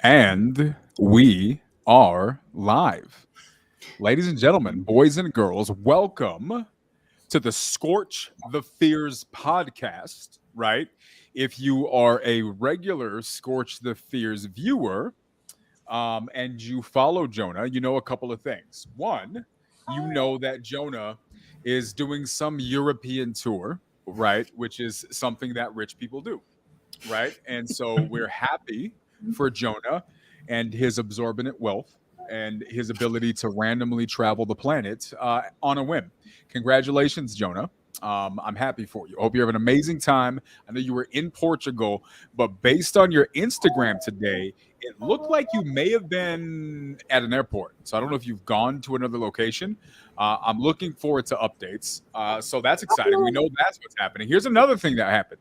And we are live. Ladies and gentlemen, boys and girls, welcome to the Skorch the Fears podcast, right? If you are a regular Scorch the Fears viewer and you follow Jonah, you know a couple of things. One, you know that Jonah is doing some European tour, right? Which is something that rich people do, right? And so we're happy for Jonah and his absorbent wealth and his ability to randomly travel the planet on a whim. Congratulations, Jonah. I'm happy for you. I hope you have an amazing time. I know you were in Portugal, but based on your Instagram today, it looked like you may have been at an airport. So I don't know if you've gone to another location. I'm looking forward to updates. So that's exciting. We know that's what's happening. Here's another thing that happened.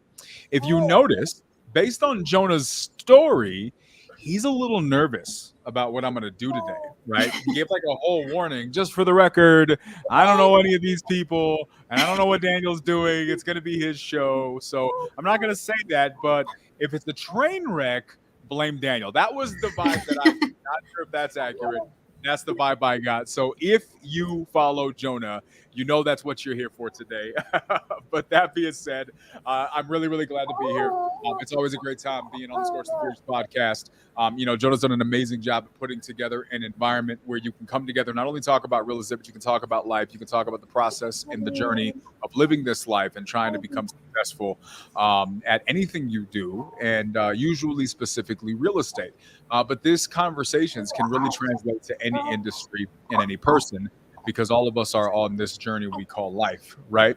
If you notice, based on Jonah's story, he's a little nervous about what I'm going to do today, right? He gave like a whole warning. Just for the record, I don't know any of these people, and I don't know what Daniel's doing. It's going to be his show. So I'm not going to say that, but if it's a train wreck, blame Daniel. That was the vibe that I'm not sure if that's accurate. That's the vibe I got. So if you follow Jonah, you know that's what you're here for today. But that being said, I'm really, really glad to be here. It's always a great time being on the Scorch the Fierce podcast. Jonah's done an amazing job of putting together an environment where you can come together, not only talk about real estate, but you can talk about life. You can talk about the process and the journey of living this life and trying to become successful at anything you do, and usually specifically real estate. But these conversations can really translate to any industry and any person, because all of us are on this journey we call life, right?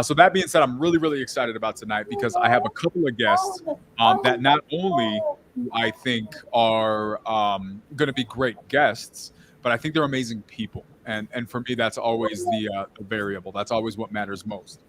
So that being said, I'm really, really excited about tonight because I have a couple of guests that not only I think are going to be great guests, but I think they're amazing people. And for me, that's always the variable. That's always what matters most.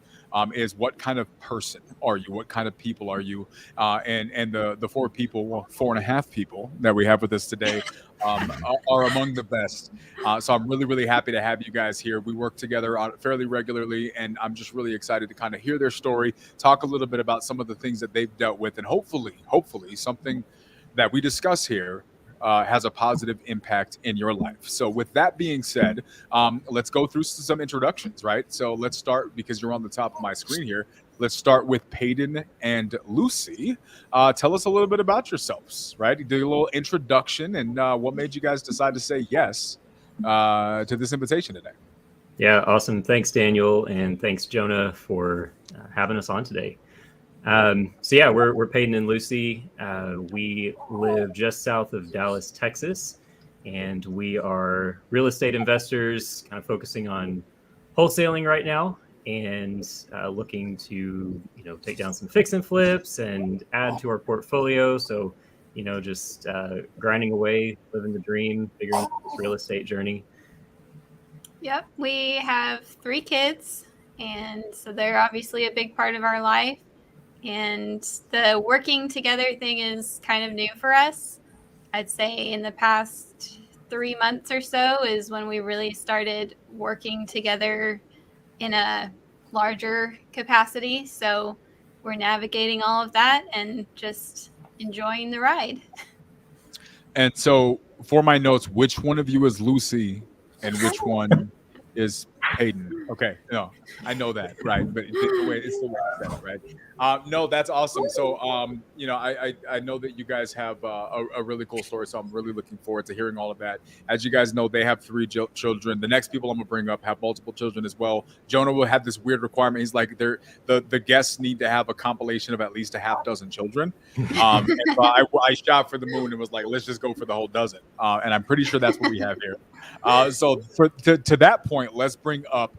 Is what kind of person are you? What kind of people are you? And the four people, well, 4.5 people that we have with us today are among the best. So I'm really, really happy to have you guys here. We work together fairly regularly, and I'm just really excited to kind of hear their story, talk a little bit about some of the things that they've dealt with, and hopefully something that we discuss here has a positive impact in your life. So with that being said, let's go through some introductions, right? So let's start, because you're on the top of my screen here. Let's start with Paden and Lucy. Tell us a little bit about yourselves, right? Do a little introduction and what made you guys decide to say yes to this invitation today. Yeah, awesome. Thanks, Daniel, and thanks, Jonah, for having us on today. We're Paden and Lucy. We live just south of Dallas, Texas, and we are real estate investors, kind of focusing on wholesaling right now, and looking to take down some fix and flips and add to our portfolio. So just grinding away, living the dream, figuring out this real estate journey. Yep, we have 3 kids, and so they're obviously a big part of our life. And the working together thing is kind of new for us. I'd say in the past 3 months or so is when we really started working together in a larger capacity. So we're navigating all of that and just enjoying the ride. And so for my notes, which one of you is Lucy and which one is Paden? Okay, no, I know that, right? But it's the way it's said, right? No, that's awesome. So, I know that you guys have a really cool story, so I'm really looking forward to hearing all of that. As you guys know, they have 3 children. The next people I'm gonna bring up have multiple children as well. Jonah will have this weird requirement. He's like, the guests need to have a compilation of at least a half dozen children. And so I shot for the moon and was like, let's just go for the whole dozen. And I'm pretty sure that's what we have here. So to that point, let's bring up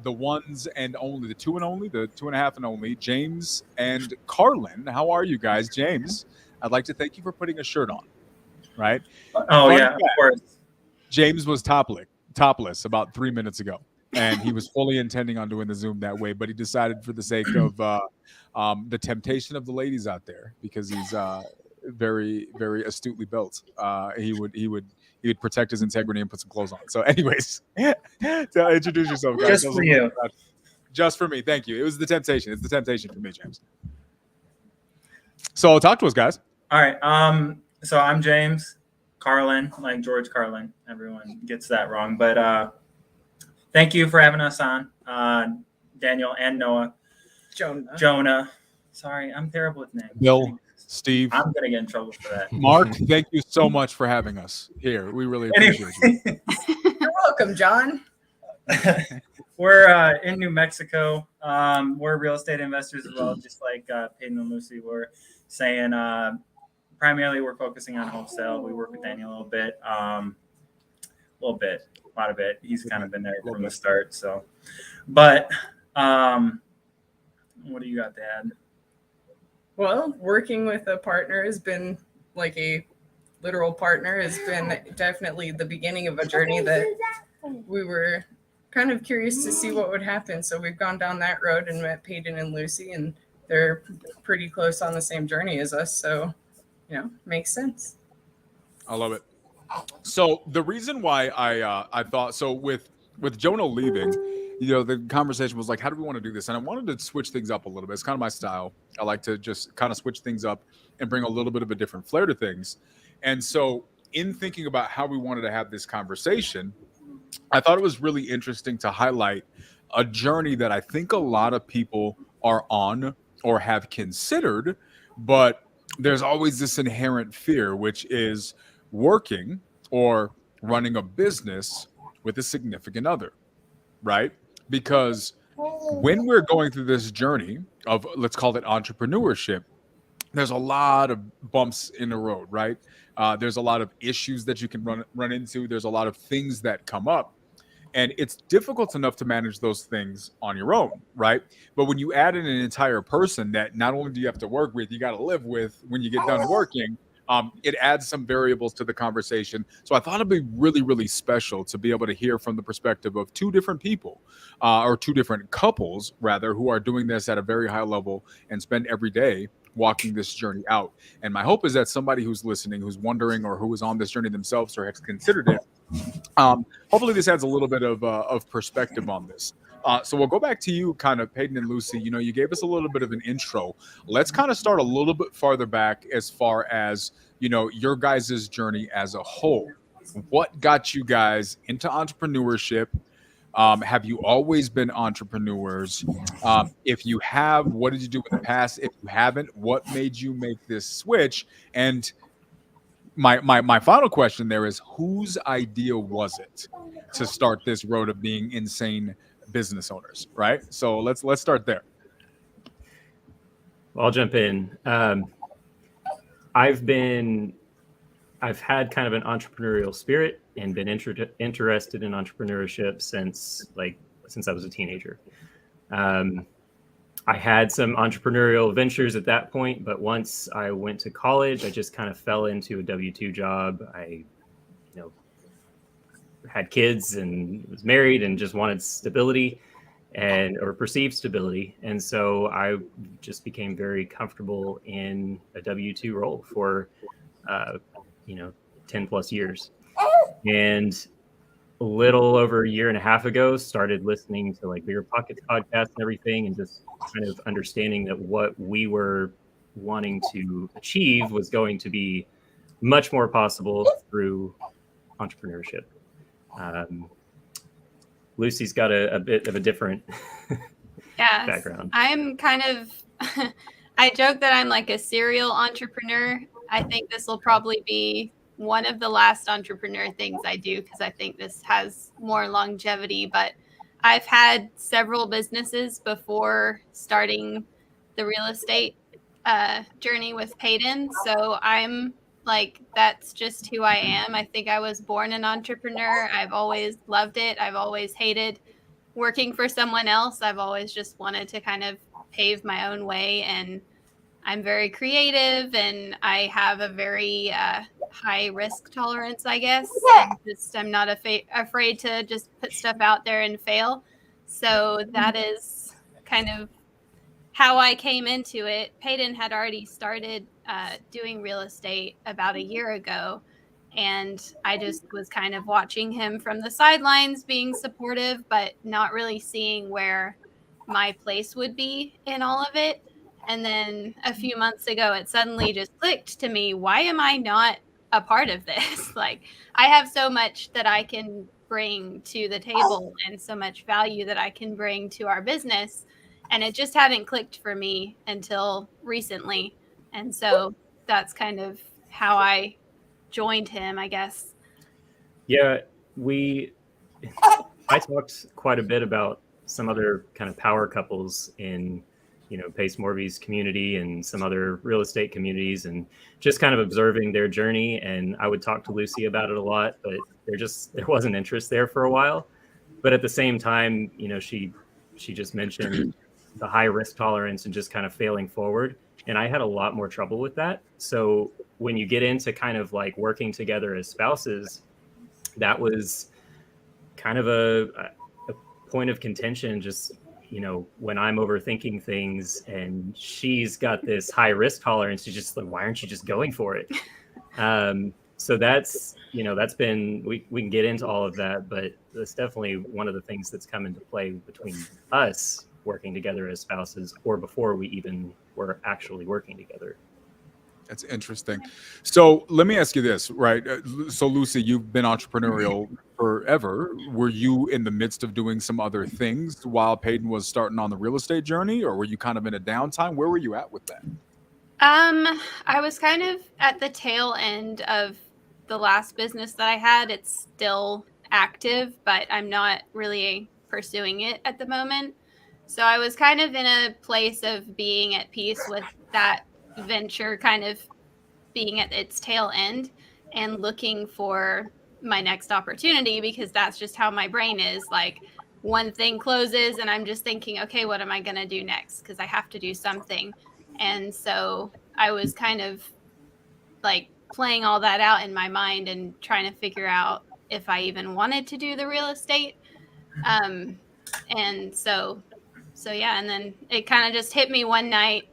the ones and only, the 2 and only, the 2.5 and only, James and Carlin. How are you guys? James, I'd like to thank you for putting a shirt on, right? Oh, yeah, of course. James was topless about 3 minutes ago, and he was fully intending on doing the Zoom that way, but he decided, for the sake of the temptation of the ladies out there, because he's very, very astutely built, he would protect his integrity and put some clothes on. So anyways, introduce yourself, guys. Just for you. Just for me. Thank you. It was the temptation. It's the temptation for me, James. So talk to us, guys. All right. So I'm James Carlin, like George Carlin. Everyone gets that wrong, but thank you for having us on, Daniel and Noah. Jonah. Sorry, I'm terrible with names. Bill, Steve, I'm gonna get in trouble for that. Mark, thank you so much for having us here. We really appreciate you. You're welcome, John. We're in New Mexico. We're real estate investors as well, just like Paden and Lucy were saying. Primarily, we're focusing on wholesale. We work with Daniel a lot of it. He's kind of been there from the start. So, but what do you got to add? Well, working with a partner has been like a literal partner has been definitely the beginning of a journey that we were kind of curious to see what would happen. So we've gone down that road and met Paden and Lucy, and they're pretty close on the same journey as us. So, makes sense. I love it. So the reason why I thought so with Jonah leaving, the conversation was like, how do we want to do this? And I wanted to switch things up a little bit. It's kind of my style. I like to just kind of switch things up and bring a little bit of a different flair to things. And so in thinking about how we wanted to have this conversation, I thought it was really interesting to highlight a journey that I think a lot of people are on or have considered, but there's always this inherent fear, which is working or running a business with a significant other, right? Because when we're going through this journey of, let's call it entrepreneurship, there's a lot of bumps in the road, right? There's a lot of issues that you can run into. There's a lot of things that come up. And it's difficult enough to manage those things on your own, right? But when you add in an entire person that not only do you have to work with, you got to live with when you get done working, it adds some variables to the conversation. So I thought it'd be really, really special to be able to hear from the perspective of two different people or two different couples, rather, who are doing this at a very high level and spend every day walking this journey out. And my hope is that somebody who's listening, who's wondering, or who is on this journey themselves or has considered it, hopefully this adds a little bit of perspective on this. So we'll go back to you, kind of, Paden and Lucy. You gave us a little bit of an intro. Let's kind of start a little bit farther back as far as, your guys' journey as a whole. What got you guys into entrepreneurship? Have you always been entrepreneurs? If you have, what did you do in the past? If you haven't, what made you make this switch? And my final question there is, whose idea was it to start this road of being insane business owners, right? So let's start there. Well, I'll jump in. I've had kind of an entrepreneurial spirit and been interested in entrepreneurship since I was a teenager. I had some entrepreneurial ventures at that point, but once I went to college, I just kind of fell into a W-2 job. I, had kids and was married and just wanted stability or perceived stability. And so I just became very comfortable in a W-2 role for, 10 plus years. And a little over a year and a half ago, started listening to Bigger Pockets podcast and everything, and just kind of understanding that what we were wanting to achieve was going to be much more possible through entrepreneurship. Lucy's got a bit of a different background. I'm kind of, I joke that I'm like a serial entrepreneur. I think this will probably be one of the last entrepreneur things I do, because I think this has more longevity. But I've had several businesses before starting the real estate journey with Paden. So I'm that's just who I am. I think I was born an entrepreneur. I've always loved it. I've always hated working for someone else. I've always just wanted to kind of pave my own way. And I'm very creative, and I have a very high risk tolerance, I guess. And I'm not afraid to just put stuff out there and fail. So that is kind of how I came into it. Paden had already started doing real estate about a year ago, and I just was kind of watching him from the sidelines, being supportive, but not really seeing where my place would be in all of it. And then a few months ago, it suddenly just clicked to me. Why am I not a part of this? Like, I have so much that I can bring to the table and so much value that I can bring to our business. And it just hadn't clicked for me until recently. And so that's kind of how I joined him, I guess. Yeah, I talked quite a bit about some other kind of power couples in, Pace Morby's community and some other real estate communities, and just kind of observing their journey. And I would talk to Lucy about it a lot, but there wasn't interest there for a while. But at the same time, she just mentioned the high risk tolerance and just kind of failing forward. And I had a lot more trouble with that. So when you get into kind of like working together as spouses, that was kind of a point of contention, just, when I'm overthinking things and she's got this high risk tolerance, she's just like, why aren't you just going for it? So that's been, we can get into all of that, but that's definitely one of the things that's come into play between us working together as spouses, or before we even were actually working together. That's interesting. So let me ask you this, right? So Lucy, you've been entrepreneurial forever. Were you in the midst of doing some other things while Paden was starting on the real estate journey, or were you kind of in a downtime? Where were you at with that? I was kind of at the tail end of the last business that I had. It's still active, but I'm not really pursuing it at the moment. So I was kind of in a place of being at peace with that venture kind of being at its tail end and looking for my next opportunity, because that's just how my brain is. Like, one thing closes and I'm just thinking, okay, what am I going to do next? Because I have to do something. And so I was kind of like playing all that out in my mind and trying to figure out if I even wanted to do the real estate. And so yeah, and then it kind of just hit me one night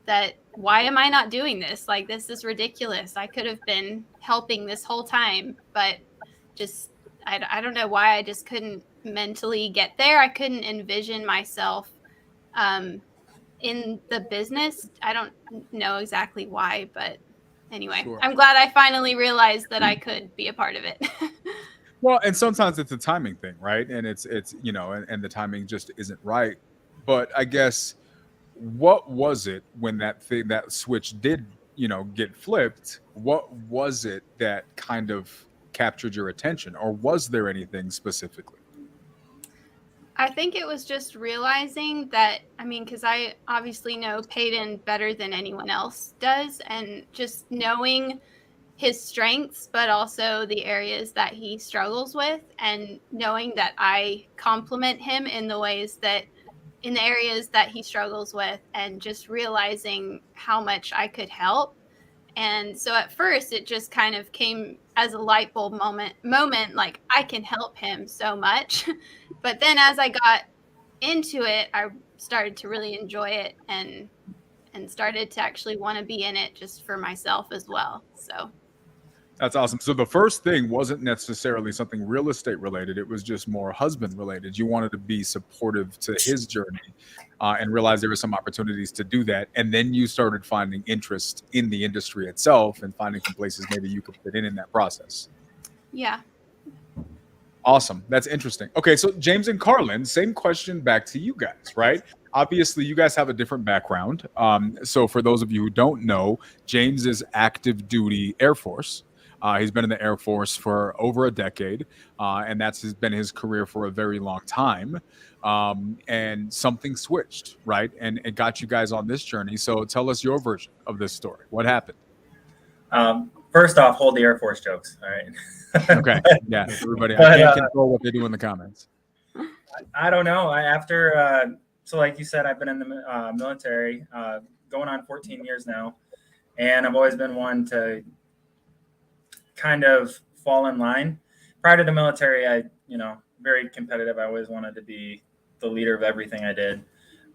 that, why am I not doing this? Like, this is ridiculous. I could have been helping this whole time, but just, I don't know why I just couldn't mentally get there. I couldn't envision myself in the business. I don't know exactly why, but anyway, Sure. I'm glad I finally realized that I could be a part of it. Well, and sometimes it's a timing thing, right? And it's and the timing just isn't right. But I guess, what was it when that switch did, get flipped? What was it that kind of captured your attention, or was there anything specifically? I think it was just realizing that, because I obviously know Paden better than anyone else does, and just knowing his strengths, but also the areas that he struggles with, and knowing that I complement him in the areas that he struggles with, and just realizing how much I could help. And so at first it just kind of came as a light bulb moment, like, I can help him so much. But then as I got into it, I started to really enjoy it, and started to actually want to be in it just for myself as well. So That's awesome. So the first thing wasn't necessarily something real estate related. It was just more husband related. You wanted to be supportive to his journey, and realized there were some opportunities to do that. And then you started finding interest in the industry itself and finding some places maybe you could fit in that process. yeah. Awesome. That's interesting. Okay, so James and Carlin, same question back to you guys, right? Obviously, you guys have a different background. So for those of you who don't know, James is active duty Air Force. He's been in the Air Force for over a decade, and that's been his career for a very long time. And something switched, right? And it got you guys on this journey. So tell us your version of this story. What happened? First off, hold the Air Force jokes. All right. Okay. Yeah. Everybody, I can't control what they do in the comments. I don't know. So like you said, I've been in the military going on 14 years now. And I've always been one to kind of fall in line. Prior to the military, very competitive. I always wanted to be the leader of everything I did.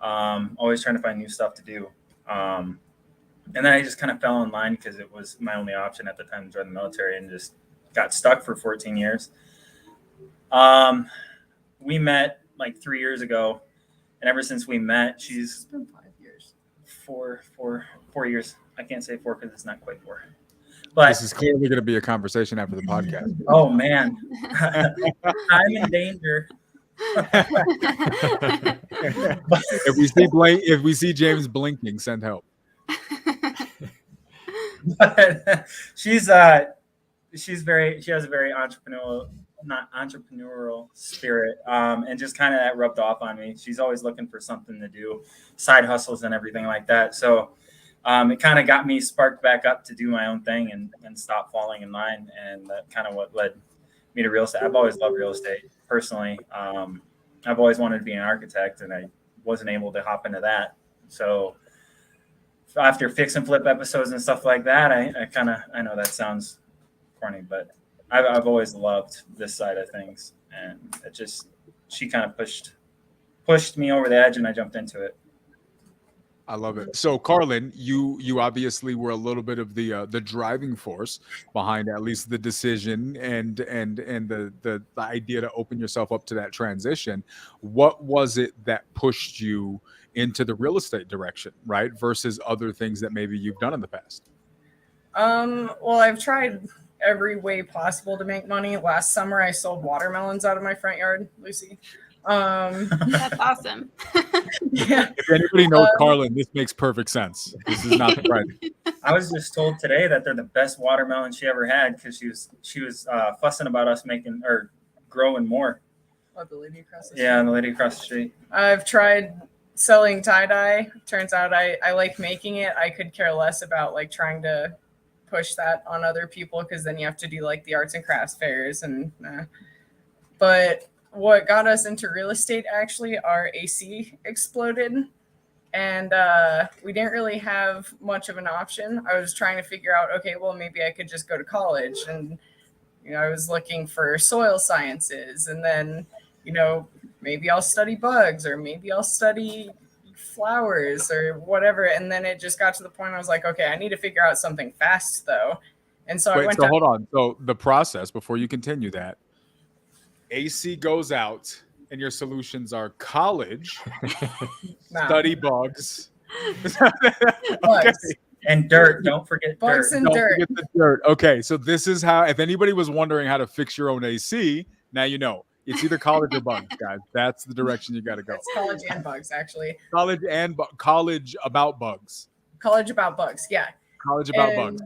Always trying to find new stuff to do. And then I just kind of fell in line because it was my only option at the time to join the military, and just got stuck for 14 years. We met like 3 years ago, and ever since we met, It's been 5 years. 4 years. I can't say 4 because it's not quite 4. But This is clearly going to be a conversation after the podcast. oh man, I'm in danger. If we see James blinking, send help. But she has a very entrepreneurial spirit, and just kind of that rubbed off on me. She's always looking for something to do, side hustles and everything like that. So it kind of got me sparked back up to do my own thing and stop falling in line. And that kind of what led me to real estate. I've always loved real estate personally. I've always wanted to be an architect, and I wasn't able to hop into that. So after fix and flip episodes and stuff like that, I know that sounds corny, but I've always loved this side of things, and she kind of pushed me over the edge, and I jumped into it. I love it. So, Carlin, you obviously were a little bit of the driving force behind at least the decision and the idea to open yourself up to that transition. What was it that pushed you into the real estate direction, right, versus other things that maybe you've done in the past? Well, I've tried every way possible to make money. Last summer, I sold watermelons out of my front yard, Lucy. That's awesome. Yeah. If anybody knows Carlin, this makes perfect sense. This is not surprising. I was just told today that they're the best watermelon she ever had because she was fussing about us making or growing more. Oh, the lady across the street. Yeah, the lady across the street. I've tried selling tie-dye. Turns out I like making it. I could care less about like trying to push that on other people because then you have to do like the arts and crafts fairs and but what got us into real estate, actually, our AC exploded, and we didn't really have much of an option. I was trying to figure out, okay, well, maybe I could just go to college, and I was looking for soil sciences, and then maybe I'll study bugs, or maybe I'll study flowers, or whatever. And then it just got to the point I was like, okay, I need to figure out something fast, though. And so hold on. So the process before you continue that. AC goes out, and your solutions are college, study bugs, bugs. And dirt. Don't forget bugs dirt. and Don't dirt. forget the dirt. Okay, so this is how. If anybody was wondering how to fix your own AC, now you know. It's either college or bugs, guys. That's the direction you got to go. It's college and bugs, actually. College about bugs. College about bugs, yeah. College about bugs.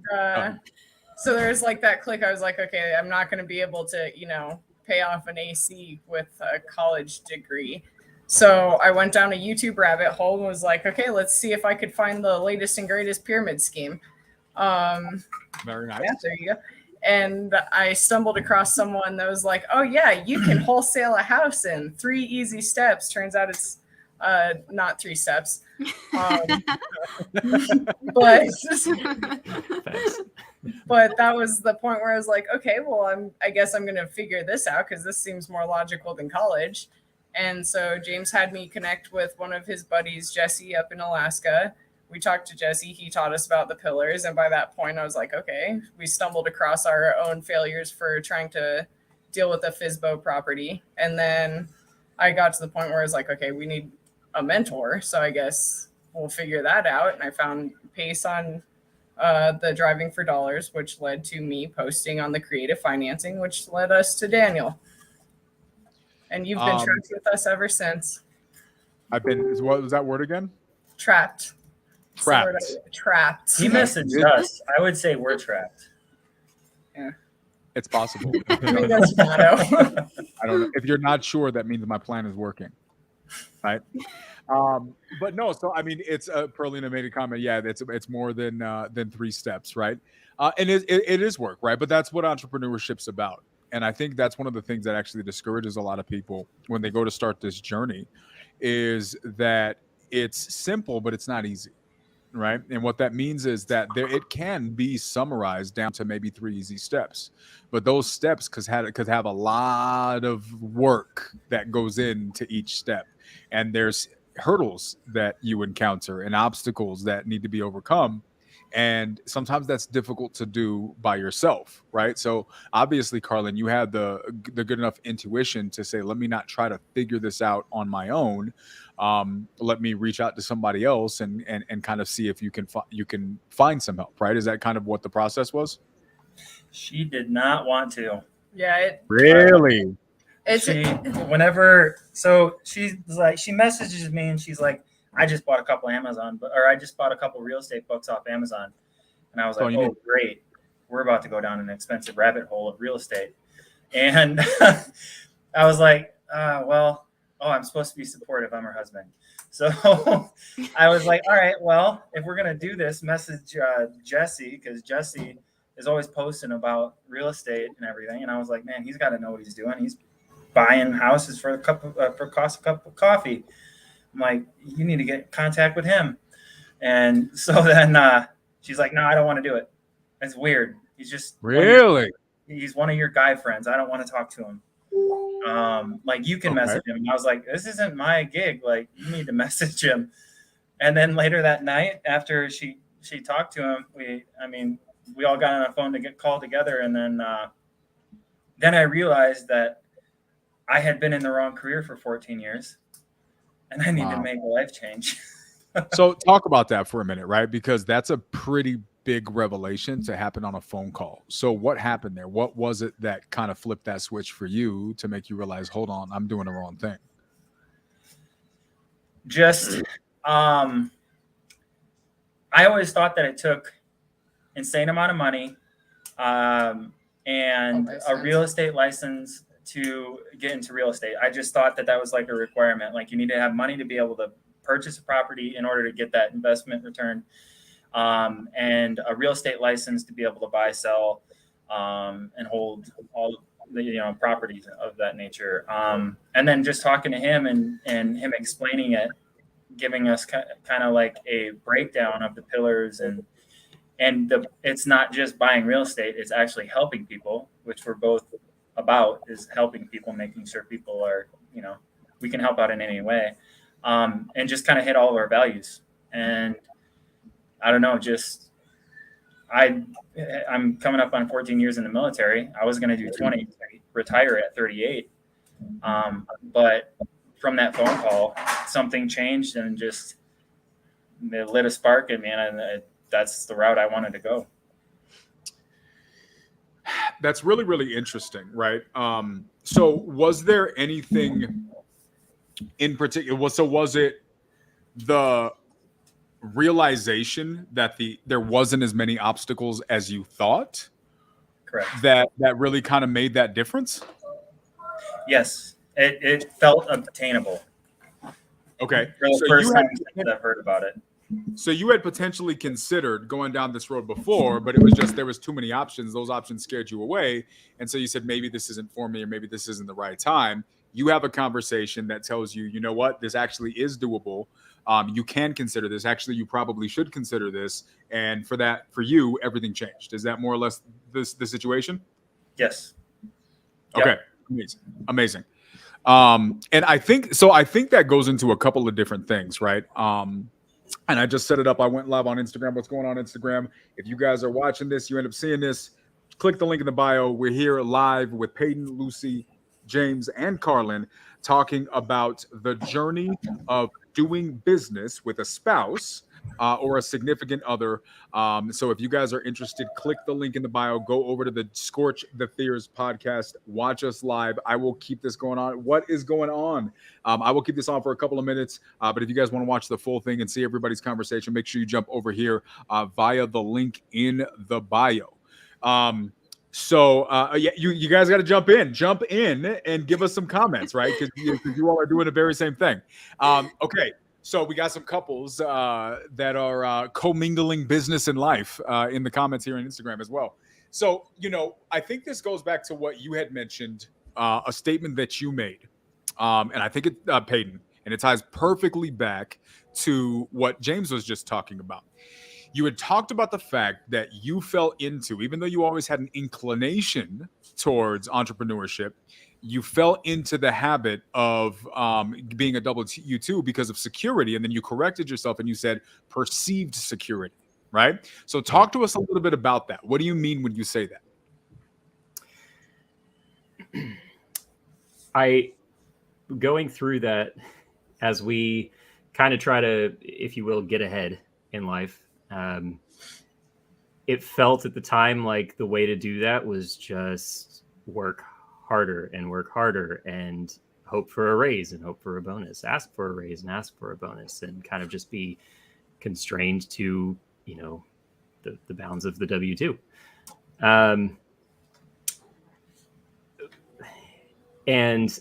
So there's like that click. I was like, okay, I'm not going to be able to, pay off an AC with a college degree. So I went down a YouTube rabbit hole and was like, okay, let's see if I could find the latest and greatest pyramid scheme. Very nice. Yeah, there you go. And I stumbled across someone that was like, oh yeah, you can wholesale a house in 3 easy steps. Turns out it's not 3 steps. But that was the point where I was like, okay, well, I guess I'm going to figure this out because this seems more logical than college. And so James had me connect with one of his buddies, Jesse, up in Alaska. We talked to Jesse. He taught us about the pillars. And by that point, I was like, okay, we stumbled across our own failures for trying to deal with a FSBO property. And then I got to the point where I was like, okay, we need a mentor. So I guess we'll figure that out. And I found Pace on the Driving for Dollars, which led to me posting on the creative financing, which led us to Daniel. And you've been trapped with us ever since. What was that word again? Trapped. Trapped. He messaged us. I would say we're trapped. Yeah. It's possible. I mean, that's motto. I don't know. If you're not sure, that means my plan is working. Right. But no, so I mean, it's Perlina made a comment. Yeah, it's more than 3 steps, right? And it is work, right? But that's what entrepreneurship's about. And I think that's one of the things that actually discourages a lot of people when they go to start this journey, is that it's simple, but it's not easy, right? And what that means is that it can be summarized down to maybe 3 easy steps, but those steps could have a lot of work that goes into each step, and there's hurdles that you encounter and obstacles that need to be overcome. And sometimes that's difficult to do by yourself, right? So obviously, Carlin, you had the good enough intuition to say, let me not try to figure this out on my own. Let me reach out to somebody else and kind of see if you can find some help, right? Is that kind of what the process was? She did not want to. Yeah, Really? it's She whenever so she's like she messages me and she's like, I just bought a couple I just bought a couple real estate books off Amazon. And I was like, oh, great. We're about to go down an expensive rabbit hole of real estate. And I was like, I'm supposed to be supportive. I'm her husband. So I was like, all right, well, if we're going to do this, message Jesse, because Jesse is always posting about real estate and everything. And I was like, man, he's got to know what he's doing. He's buying houses for cost a cup of coffee. I'm like, you need to get in contact with him. And so then she's like, no, I don't want to do it. It's weird. He's just really. He's one of your guy friends. I don't want to talk to him. Like you can message him. And I was like, this isn't my gig. Like you need to message him. And then later that night, after she talked to him, we all got on a phone to get called together. And then I realized that I had been in the wrong career for 14 years and I need to make a life change. So talk about that for a minute, right? Because that's a pretty big revelation to happen on a phone call. So what happened there? What was it that kind of flipped that switch for you to make you realize, hold on, I'm doing the wrong thing? Just, I always thought that it took insane amount of money and a real estate license to get into real estate. I just thought that was like a requirement. Like you need to have money to be able to purchase a property in order to get that investment return. And a real estate license to be able to buy, sell, and hold all the properties of that nature. And then just talking to him and him explaining it, giving us kind of like a breakdown of the pillars and it's not just buying real estate; it's actually helping people, which we're both about, is helping people, making sure people are we can help out in any way, and just kind of hit all of our values. And I don't know, just I'm coming up on 14 years in the military. I was going to do 20, retire at 38. But from that phone call, something changed and just it lit a spark in me. And that's the route I wanted to go. That's really, really interesting, right? So was there anything in particular? So was it the realization that there wasn't as many obstacles as you thought? Correct. That really kind of made that difference? Yes. It felt obtainable. Okay. For the first time I've heard about it. So you had potentially considered going down this road before, but it was just there was too many options. Those options scared you away. And so you said, maybe this isn't for me, or maybe this isn't the right time. You have a conversation that tells you, you know what, this actually is doable. You can consider this. Actually, you probably should consider this. And for you, everything changed. Is that more or less the situation? Yes. Okay. Yep. Amazing. And I think that goes into a couple of different things, right? And I just set it up. I went live on Instagram. What's going on Instagram? If you guys are watching this, you end up seeing this, click the link in the bio. We're here live with Paden, Lucy, James, and Carlin talking about the journey of doing business with a spouse or a significant other. So if you guys are interested, click the link in the bio, go over to the Skorch the Fears podcast, watch us live. I will keep this going on. What is going on? I will keep this on for a couple of minutes, but if you guys want to watch the full thing and see everybody's conversation, make sure you jump over here via the link in the bio. You guys got to jump in and give us some comments, right? Because you all are doing the very same thing. Okay. So we got some couples that are commingling business and life in the comments here on Instagram as well. So, I think this goes back to what you had mentioned, a statement that you made. And I think it, Paden, and it ties perfectly back to what James was just talking about. You had talked about the fact that you fell into, even though you always had an inclination towards entrepreneurship, you fell into the habit of being a W-2 because of security. And then you corrected yourself and you said perceived security, right? So talk to us a little bit about that. What do you mean when you say that? Going through that as we kind of try to, if you will, get ahead in life. It felt at the time like the way to do that was just work harder and hope for a raise and hope for a bonus, ask for a raise and ask for a bonus, and kind of just be constrained to, the bounds of the W-2. And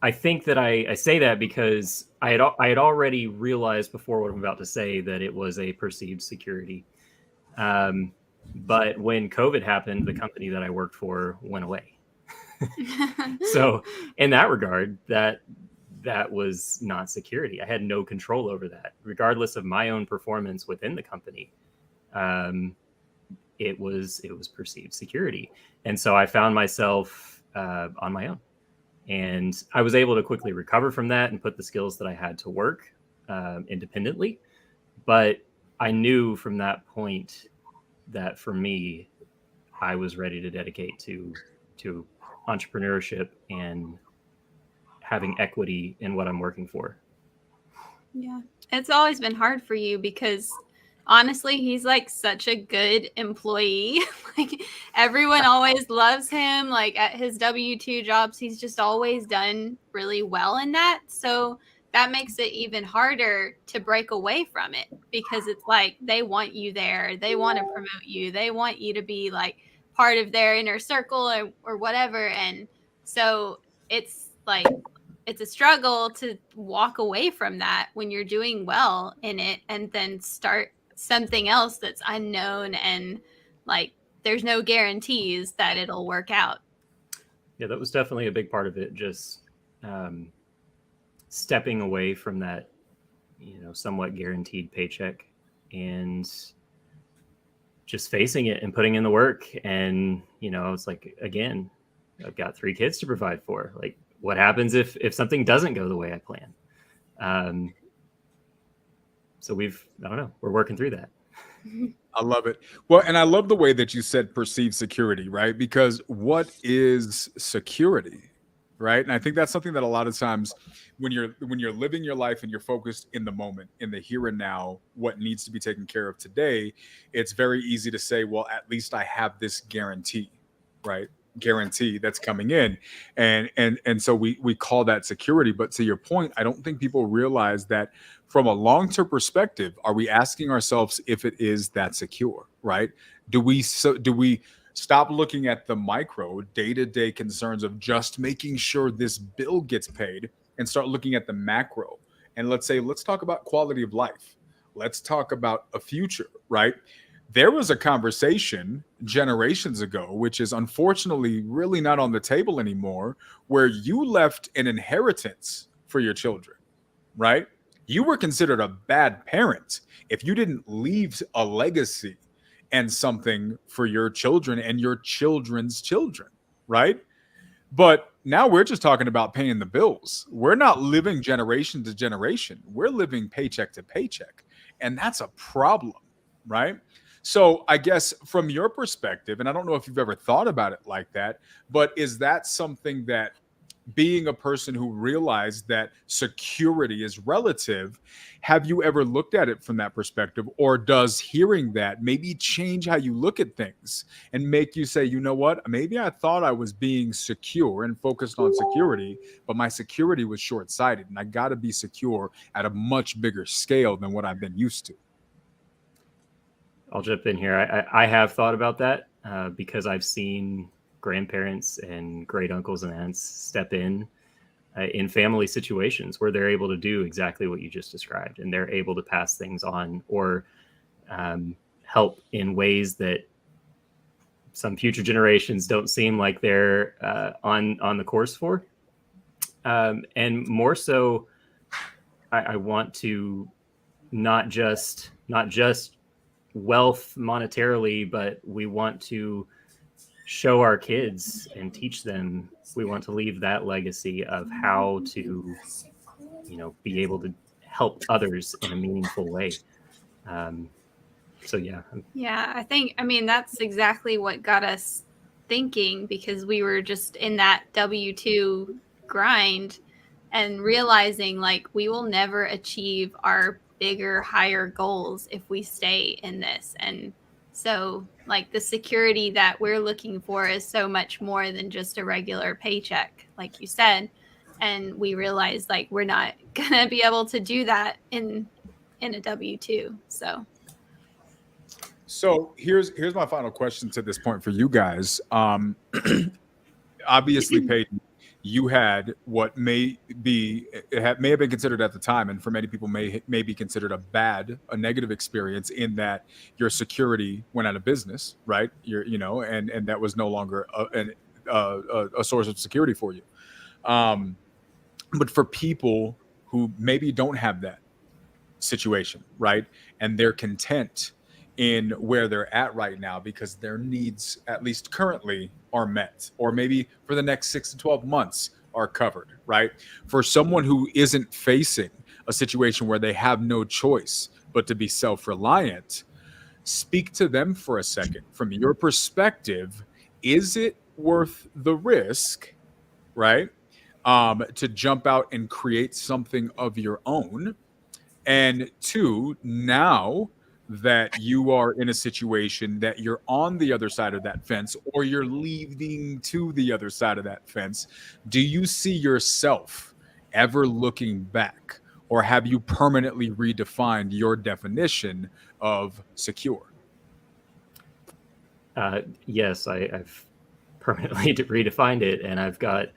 I think that I say that because I had already realized before what I'm about to say that it was a perceived security. But when COVID happened, the company that I worked for went away. So in that regard, that was not security. I had no control over that, regardless of my own performance within the company. It was perceived security. And so I found myself on my own. And I was able to quickly recover from that and put the skills that I had to work independently. But I knew from that point that for me, I was ready to dedicate to entrepreneurship and having equity in what I'm working for. Yeah. It's always been hard for you because honestly, he's like such a good employee. Like everyone always loves him. Like at his W-2 jobs, he's just always done really well in that. So that makes it even harder to break away from it because it's like they want you there. They want to promote you. They want you to be like part of their inner circle or whatever. And so it's like it's a struggle to walk away from that when you're doing well in it and then start something else that's unknown and like there's no guarantees that it'll work out. Yeah, that was definitely a big part of it. Just stepping away from that, somewhat guaranteed paycheck and just facing it and putting in the work. And, it's like, again, I've got 3 kids to provide for. Like, what happens if something doesn't go the way I plan? So we're working through that. I love it. Well, and I love the way that you said perceived security, right? Because what is security, right? And I think that's something that a lot of times when you're living your life and you're focused in the moment, in the here and now, what needs to be taken care of today, it's very easy to say, well, at least I have this guarantee, right? Guarantee that's coming in, and so we call that security. But to your point, I don't think people realize that from a long-term perspective, are we asking ourselves if it is that secure, right? Do we stop looking at the micro day-to-day concerns of just making sure this bill gets paid and start looking at the macro? And let's talk about quality of life. Let's talk about a future, right? There was a conversation generations ago, which is unfortunately really not on the table anymore, where you left an inheritance for your children, right? You were considered a bad parent if you didn't leave a legacy and something for your children and your children's children, right? But now we're just talking about paying the bills. We're not living generation to generation. We're living paycheck to paycheck. And that's a problem, right? So I guess from your perspective, and I don't know if you've ever thought about it like that, but is that something that being a person who realized that security is relative, have you ever looked at it from that perspective? Or does hearing that maybe change how you look at things and make you say, you know what, maybe I thought I was being secure and focused on security, but my security was short-sighted and I got to be secure at a much bigger scale than what I've been used to? I'll jump in here. I have thought about that because I've seen grandparents and great uncles and aunts step in family situations where they're able to do exactly what you just described, and they're able to pass things on or help in ways that some future generations don't seem like they're on the course for. And more so, I want to not just wealth monetarily, but we want to show our kids and teach them. We want to leave that legacy of how to, be able to help others in a meaningful way. yeah. Yeah, I mean, that's exactly what got us thinking, because we were just in that W-2 grind and realizing like we will never achieve our bigger, higher goals if we stay in this. And so like the security that we're looking for is so much more than just a regular paycheck, like you said. And we realized like we're not gonna be able to do that in a W-2. So here's my final question to this point for you guys. Obviously, Paden, you had what may have been considered at the time, and for many people may be considered a negative experience, in that your security went out of business, right? And that was no longer a source of security for you. But for people who maybe don't have that situation, right, and they're content in where they're at right now because their needs, at least currently, are met, or maybe for the next 6 to 12 months are covered, right? For someone who isn't facing a situation where they have no choice but to be self-reliant, speak to them for a second. From your perspective, is it worth the risk, right, to jump out and create something of your own? And two, now that you are in a situation that you're on the other side of that fence, or you're leaving to the other side of that fence, do you see yourself ever looking back, or have you permanently redefined your definition of secure? Yes, I've permanently redefined it, and I've got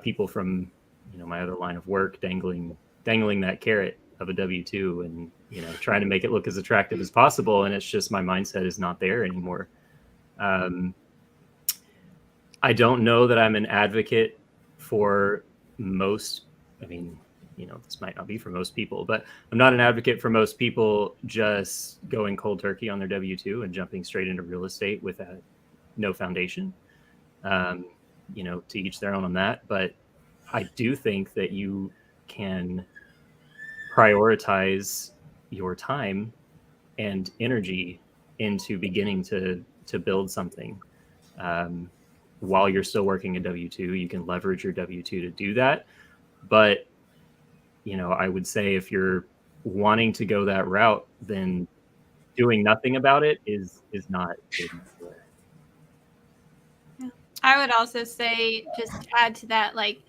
people from my other line of work dangling that carrot of a W-2, and trying to make it look as attractive as possible, and it's just my mindset is not there anymore. I don't know that I'm an advocate for most. This might not be for most people, but I'm not an advocate for most people just going cold turkey on their W-2 and jumping straight into real estate with no foundation. To each their own on that, but I do think that you can prioritize your time and energy into beginning to build something while you're still working a W-2. You can leverage your W-2 to do that, but I would say if you're wanting to go that route, then doing nothing about it is not good. I would also say, just to add to that, like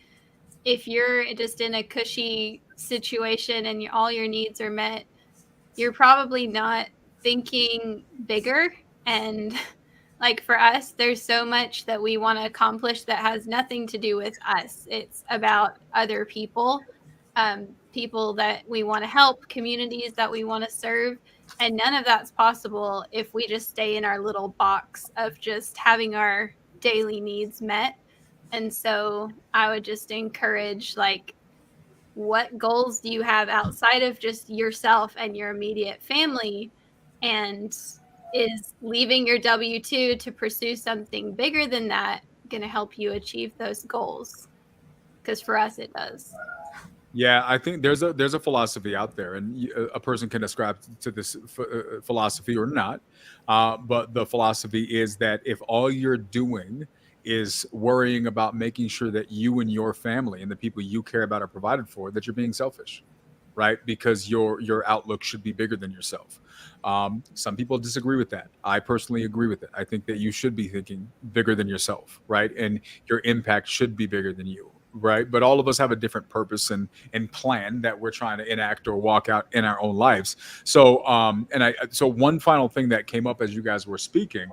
if you're just in a cushy situation and all your needs are met, you're probably not thinking bigger. And like for us, there's so much that we want to accomplish that has nothing to do with us. It's about other people, people that we want to help, communities that we want to serve. And none of that's possible if we just stay in our little box of just having our daily needs met. And so I would just encourage, like, what goals do you have outside of just yourself and your immediate family? And is leaving your W-2 to pursue something bigger than that going to help you achieve those goals? Because for us, it does. Yeah, I think there's a philosophy out there, and a person can ascribe to this philosophy or not. But the philosophy is that if all you're doing is worrying about making sure that you and your family and the people you care about are provided for, that you're being selfish, right? Because your outlook should be bigger than yourself. Some people disagree with that. I personally agree with it. I think that you should be thinking bigger than yourself, right? And your impact should be bigger than you. Right. But all of us have a different purpose and plan that we're trying to enact or walk out in our own lives. So so one final thing that came up as you guys were speaking,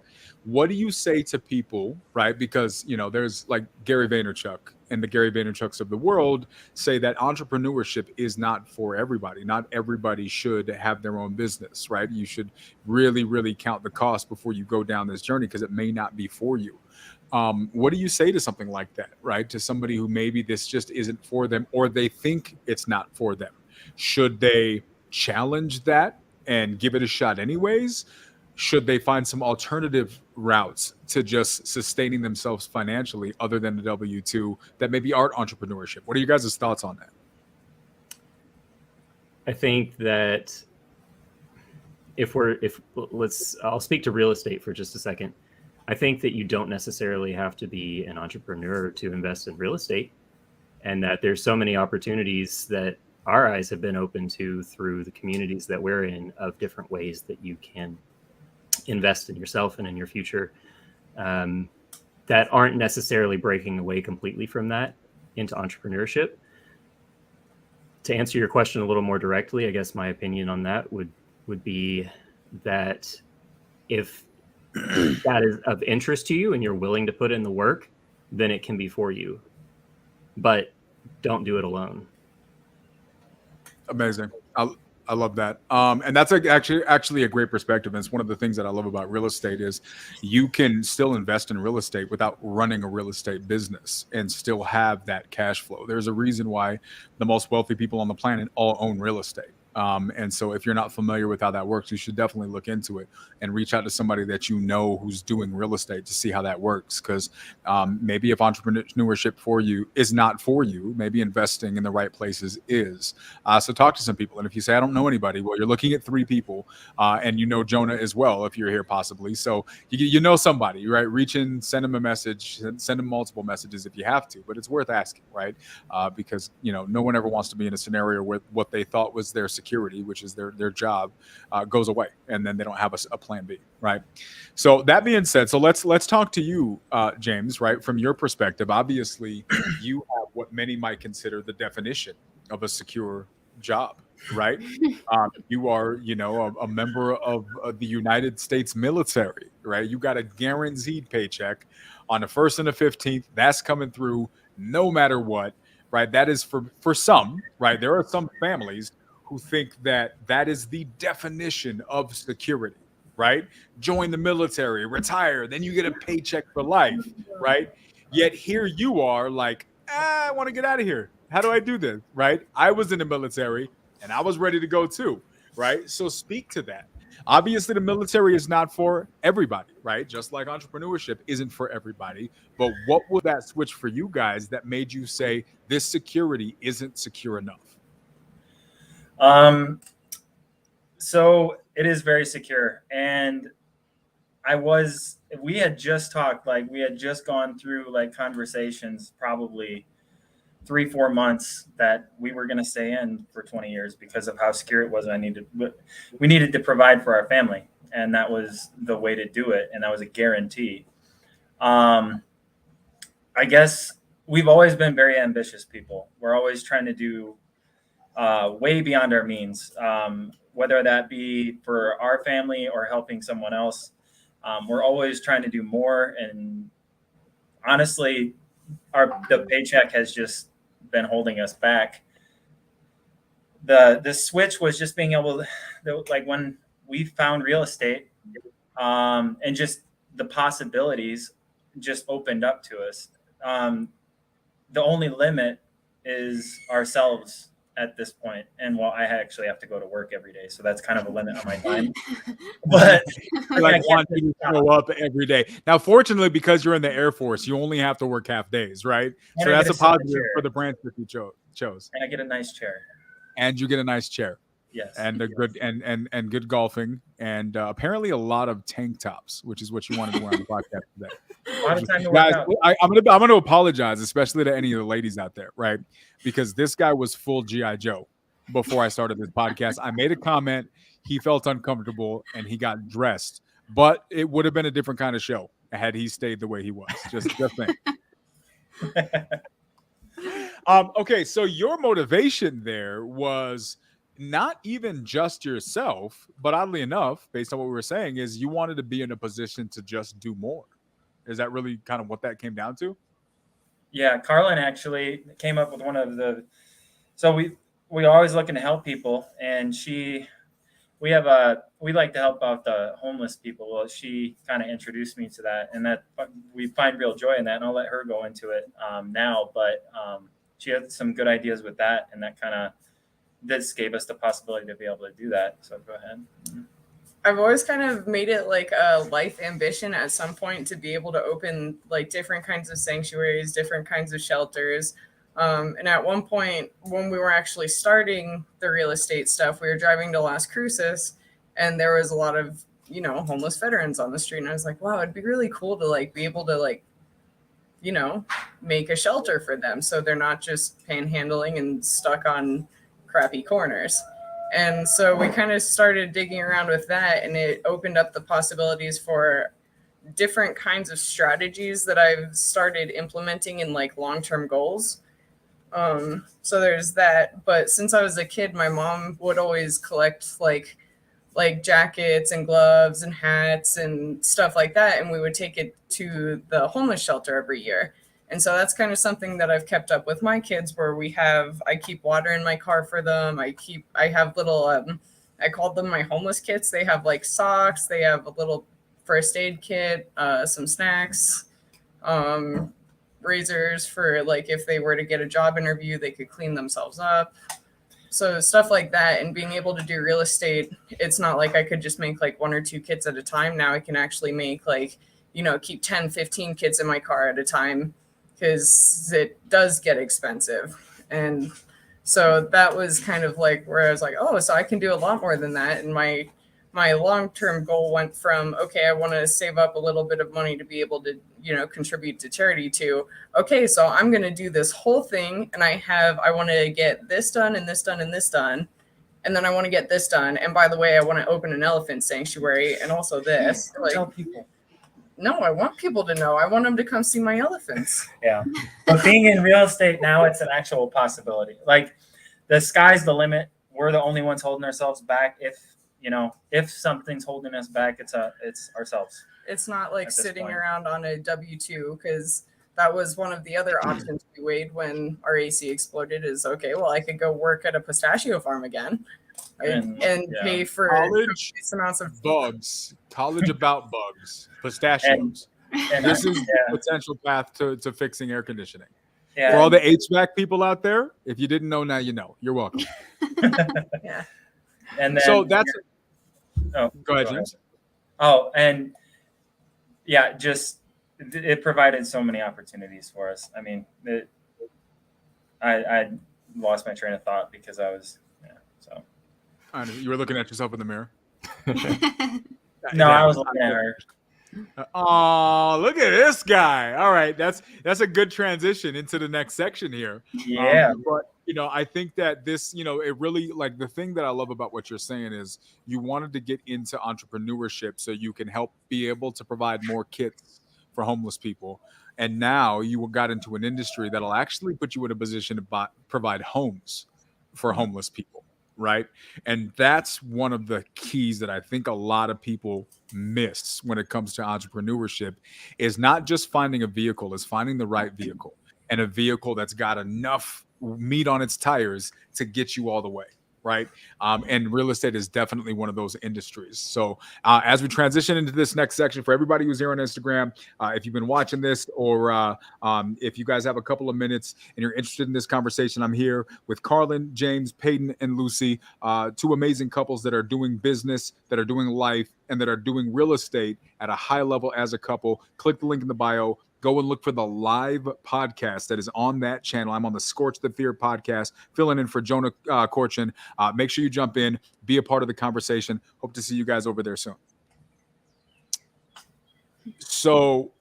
what do you say to people, right? Because, there's like Gary Vaynerchuk and the Gary Vaynerchuks of the world say that entrepreneurship is not for everybody. Not everybody should have their own business, right? You should really, really count the cost before you go down this journey, because it may not be for you. What do you say to something like that, right? To somebody who maybe this just isn't for them, or they think it's not for them. Should they challenge that and give it a shot anyways? Should they find some alternative routes to just sustaining themselves financially other than the W-2 that maybe aren't entrepreneurship? What are you guys' thoughts on that? I think that I'll speak to real estate for just a second. I think that you don't necessarily have to be an entrepreneur to invest in real estate, and that there's so many opportunities that our eyes have been open to through the communities that we're in of different ways that you can invest in yourself and in your future, that aren't necessarily breaking away completely from that into entrepreneurship. To answer your question a little more directly, I guess my opinion on that would be that if that is of interest to you and you're willing to put in the work, then it can be for you. But don't do it alone. Amazing. I love that. And that's actually a great perspective. And it's one of the things that I love about real estate is you can still invest in real estate without running a real estate business and still have that cash flow. There's a reason why the most wealthy people on the planet all own real estate. And so if you're not familiar with how that works, you should definitely look into it and reach out to somebody that you know who's doing real estate to see how that works. Because maybe if entrepreneurship for you is not for you, maybe investing in the right places is. So talk to some people. And if you say, I don't know anybody, well, you're looking at 3 people and you know Jonah as well, if you're here possibly. So you know somebody, right? Reach in, send them a message, send them multiple messages if you have to, but it's worth asking, right? Because, no one ever wants to be in a scenario where what they thought was their security, which is their job, goes away, and then they don't have a plan B, right? So that being said, so let's talk to you, James, right? From your perspective, obviously, you have what many might consider the definition of a secure job, right? You are, a member of the United States military, right? You got a guaranteed paycheck on the 1st and the 15th. That's coming through no matter what, right? That is for some, right? There are some families who think that is the definition of security, right? Join the military, retire, then you get a paycheck for life, right? Yet here you are like, I want to get out of here. How do I do this, right? I was in the military and I was ready to go too, right? So speak to that. Obviously, the military is not for everybody, right? Just like entrepreneurship isn't for everybody. But what was that switch for you guys that made you say this security isn't secure enough? So it is very secure. And we had just talked, we had just gone through conversations, probably 3-4 months, that we were going to stay in for 20 years because of how secure it was. We needed to provide for our family, and that was the way to do it. And that was a guarantee. I guess we've always been very ambitious people. We're always trying to do way beyond our means, whether that be for our family or helping someone else. We're always trying to do more. And honestly, the paycheck has just been holding us back. The switch was just being able to, when we found real estate, and just the possibilities just opened up to us. The only limit is ourselves at this point. And I actually have to go to work every day, so that's kind of a limit on my time. But I want you to show up every day. Now, fortunately, because you're in the Air Force, you only have to work half days, right? And so that's a positive for the branch that you chose. And I get a nice chair. And you get a nice chair. Yes. And a good and good golfing, and apparently a lot of tank tops, which is what you wanted to wear on the podcast today. A lot of time to work Guys, out. I'm gonna apologize, especially to any of the ladies out there, right? Because this guy was full G.I. Joe before I started this podcast. I made a comment, he felt uncomfortable, and he got dressed. But it would have been a different kind of show had he stayed the way he was. Just think. Okay, so your motivation there was not even just yourself, but oddly enough, based on what we were saying, is you wanted to be in a position to just do more. Is that really kind of what that came down to? Yeah, Carlin actually came up with one of the. So we always looking to help people, and we like to help out the homeless people. Well, she kind of introduced me to that, and that we find real joy in that. And I'll let her go into it now, but she had some good ideas with that, and that kind of. This gave us the possibility to be able to do that. So go ahead. I've always kind of made it like a life ambition at some point to be able to open different kinds of sanctuaries, different kinds of shelters. And at one point when we were actually starting the real estate stuff, we were driving to Las Cruces, and there was a lot of, you know, homeless veterans on the street. And I was like, wow, it'd be really cool to like be able to like, you know, make a shelter for them so they're not just panhandling and stuck on crappy corners. And so we kind of started digging around with that, and it opened up the possibilities for different kinds of strategies that I've started implementing in like long-term goals. So there's that. But since I was a kid, my mom would always collect like jackets and gloves and hats and stuff like that, and we would take it to the homeless shelter every year. And so that's kind of something that I've kept up with my kids, where I keep water in my car for them. I have little I called them my homeless kits. They have like socks, they have a little first aid kit, some snacks, razors for like if they were to get a job interview, they could clean themselves up. So stuff like that. And being able to do real estate, it's not like I could just make like 1 or 2 kits at a time. Now I can actually make like, you know, keep 10, 15 kits in my car at a time, because it does get expensive. And so that was kind of like where I was like, oh, so I can do a lot more than that. And my long-term goal went from, okay, I want to save up a little bit of money to be able to, you know, contribute to charity, to, okay, so I'm going to do this whole thing, and I want to get this done and this done and this done. And then I want to get this done. And by the way, I want to open an elephant sanctuary and also this. Don't like, tell people. No, I want people to know. I want them to come see my elephants. Yeah. But being in real estate now, it's an actual possibility. Like, the sky's the limit. We're the only ones holding ourselves back. If something's holding us back, it's ourselves. It's not like sitting around on a W-2, because that was one of the other options we weighed when our AC exploded, is, okay, well, I could go work at a pistachio farm again, right? and pay for college amounts of bugs, college about bugs, pistachios. And this is the potential path to fixing air conditioning. Yeah. For all the HVAC people out there, if you didn't know, now you know. You're welcome. Yeah. And then, so that's go ahead, James. Oh, and yeah, just it provided so many opportunities for us. I mean, I lost my train of thought because I was so. You were looking at yourself in the mirror. No, I was looking at her. Oh, look at this guy. All right, that's a good transition into the next section here. Yeah. But I think that this, it really, like, the thing that I love about what you're saying is you wanted to get into entrepreneurship so you can help be able to provide more kits for homeless people. And now you got into an industry that'll actually put you in a position to provide homes for homeless people. Right. And that's one of the keys that I think a lot of people miss when it comes to entrepreneurship, is not just finding a vehicle, is finding the right vehicle, and a vehicle that's got enough meat on its tires to get you all the way. Right. And real estate is definitely one of those industries. So as we transition into this next section, for everybody who's here on Instagram, if you've been watching this, or if you guys have a couple of minutes and you're interested in this conversation, I'm here with Carlin, James, Paden, and Lucy, 2 amazing couples that are doing business, that are doing life, and that are doing real estate at a high level as a couple. Click the link in the bio. Go and look for the live podcast that is on that channel. I'm on the Skorch the Fear podcast, filling in for Jonah Korchin. Make sure you jump in, be a part of the conversation. Hope to see you guys over there soon. So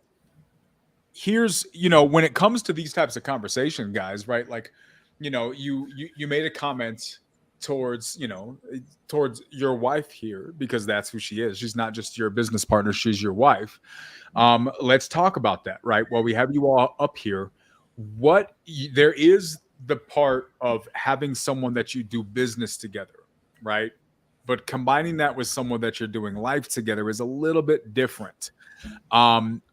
here's, when it comes to these types of conversation, guys, right? Like, you made a comment towards your wife here, because that's who she is. She's not just your business partner, she's your wife. Let's talk about that, right? While we have you all up here, there is the part of having someone that you do business together, right? But combining that with someone that you're doing life together is a little bit different.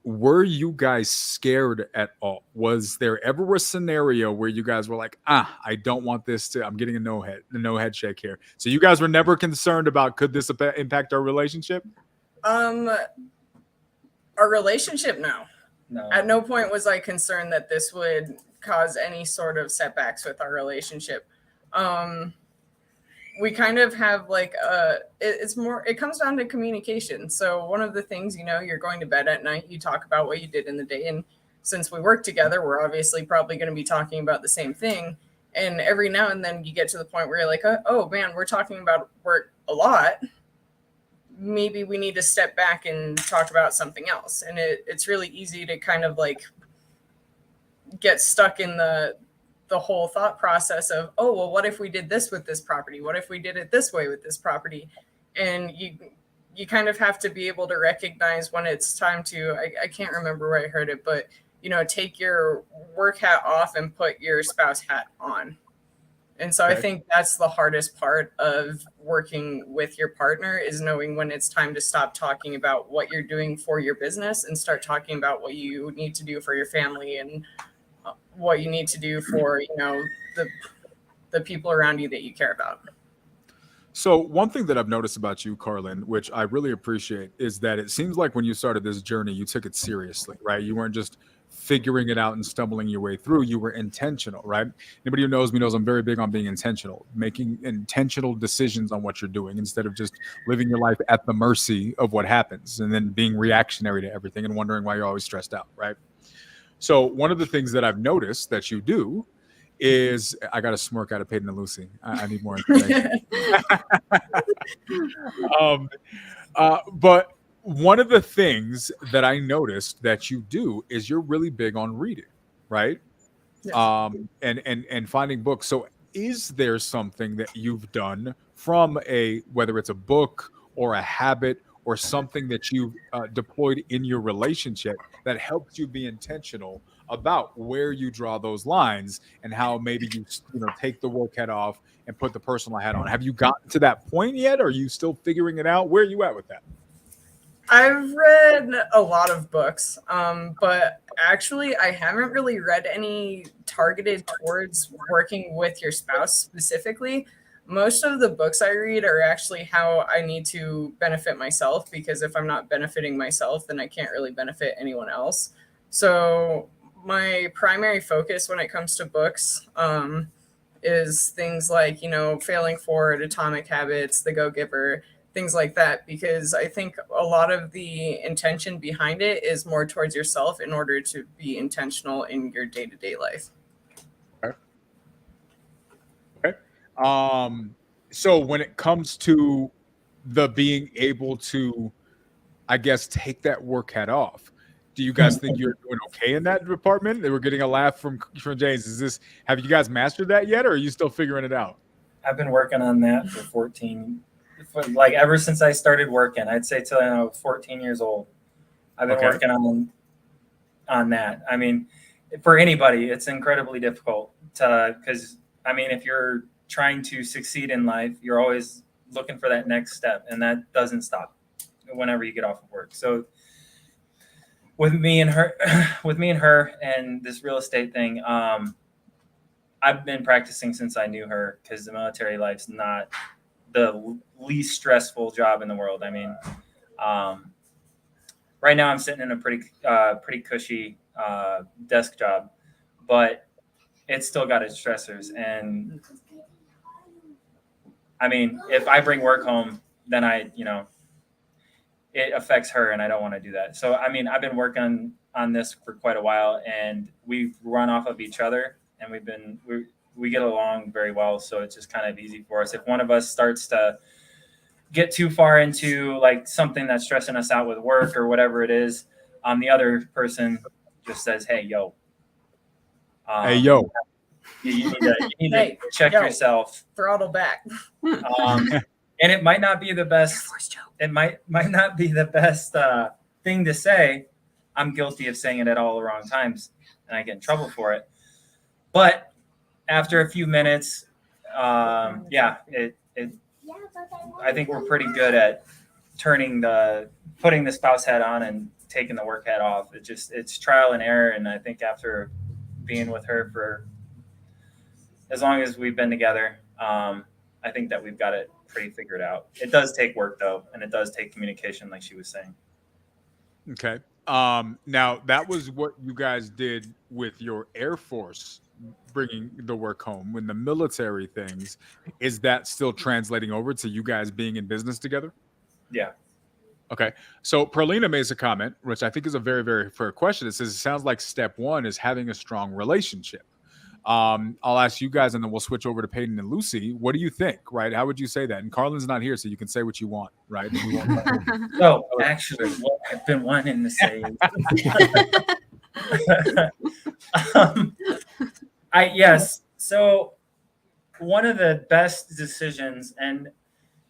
Were you guys scared at all? Was there ever a scenario where you guys were like, I don't want this to, I'm getting a no head shake here. So you guys were never concerned about, could this impact our relationship? Our relationship, no. At no point was I concerned that this would cause any sort of setbacks with our relationship. We kind of have like it comes down to communication. So one of the things, you're going to bed at night, you talk about what you did in the day. And since we work together, we're obviously probably going to be talking about the same thing. And every now and then you get to the point where you're like, oh man, we're talking about work a lot. maybe we need to step back and talk about something else. And it's really easy to kind of like get stuck in the whole thought process of, oh, well, what if we did this with this property? What if we did it this way with this property? And you kind of have to be able to recognize when it's time to, I can't remember where I heard it, but, you know, take your work hat off and put your spouse hat on. And so I think that's the hardest part of working with your partner, is knowing when it's time to stop talking about what you're doing for your business and start talking about what you need to do for your family and what you need to do for, you know, the people around you that you care about. So one thing that I've noticed about you, Carlin, which I really appreciate, is that it seems like when you started this journey, you took it seriously, right? You weren't just figuring it out and stumbling your way through. You were intentional, right? Anybody who knows me knows I'm very big on being intentional, making intentional decisions on what you're doing instead of just living your life at the mercy of what happens and then being reactionary to everything and wondering why you're always stressed out, right? So one of the things that I've noticed that you do is, I got a smirk out of Paden and Lucy. I need more information. But one of the things that I noticed that you do is you're really big on reading, right? Yes. And finding books. So is there something that you've done from whether it's a book or a habit or something that you've deployed in your relationship that helps you be intentional about where you draw those lines and how maybe you take the work hat off and put the personal hat on? Have you gotten to that point yet? Or are you still figuring it out? Where are you at with that? I've read a lot of books, but actually I haven't really read any targeted towards working with your spouse specifically. Most of the books I read are actually how I need to benefit myself, because if I'm not benefiting myself, then I can't really benefit anyone else. So my primary focus when it comes to books is things like, Failing Forward, Atomic Habits, The Go-Giver, things like that, because I think a lot of the intention behind it is more towards yourself in order to be intentional in your day-to-day life. Okay. So when it comes to the being able to, I guess, take that work hat off, do you guys think you're doing okay in that department? They were getting a laugh from James. Have you guys mastered that yet, or are you still figuring it out? I've been working on that for 14, like ever since I started working. I'd say till I was 14 years old. I've been working on that. I mean, for anybody, it's incredibly difficult because if you're trying to succeed in life, you're always looking for that next step, and that doesn't stop whenever you get off of work. So with me and her and this real estate thing, I've been practicing since I knew her, because the military life's not the least stressful job in the world. I mean, right now I'm sitting in a pretty cushy desk job, but it's still got its stressors. And I mean, if I bring work home, then it affects her, and I don't want to do that. So, I mean, I've been working on this for quite a while, and we've run off of each other, and we get along very well. So it's just kind of easy for us. If one of us starts to get too far into like something that's stressing us out with work or whatever it is, the other person just says, "Hey, yo. Hey, yo. You need to check yourself. Throttle back." And it might not be the best. It might not be the best thing to say. I'm guilty of saying it at all the wrong times, and I get in trouble for it. But after a few minutes, I think we're pretty good at putting the spouse hat on and taking the work hat off. It's trial and error, and I think after being with her for as long as we've been together, I think that we've got it pretty figured out. It does take work though, and it does take communication, like she was saying. Okay. Now that was what you guys did with your Air Force, bringing the work home. When the military things, is that still translating over to you guys being in business together? Yeah. Okay. So Perlina makes a comment, which I think is a very, very fair question. It says, it sounds like step one is having a strong relationship. I'll ask you guys, and then we'll switch over to Paden and Lucy. What do you think, right? How would you say that? And Carlin's not here, so you can say what you want, right? We won't So actually, what I've been wanting to say. Yes. So one of the best decisions, and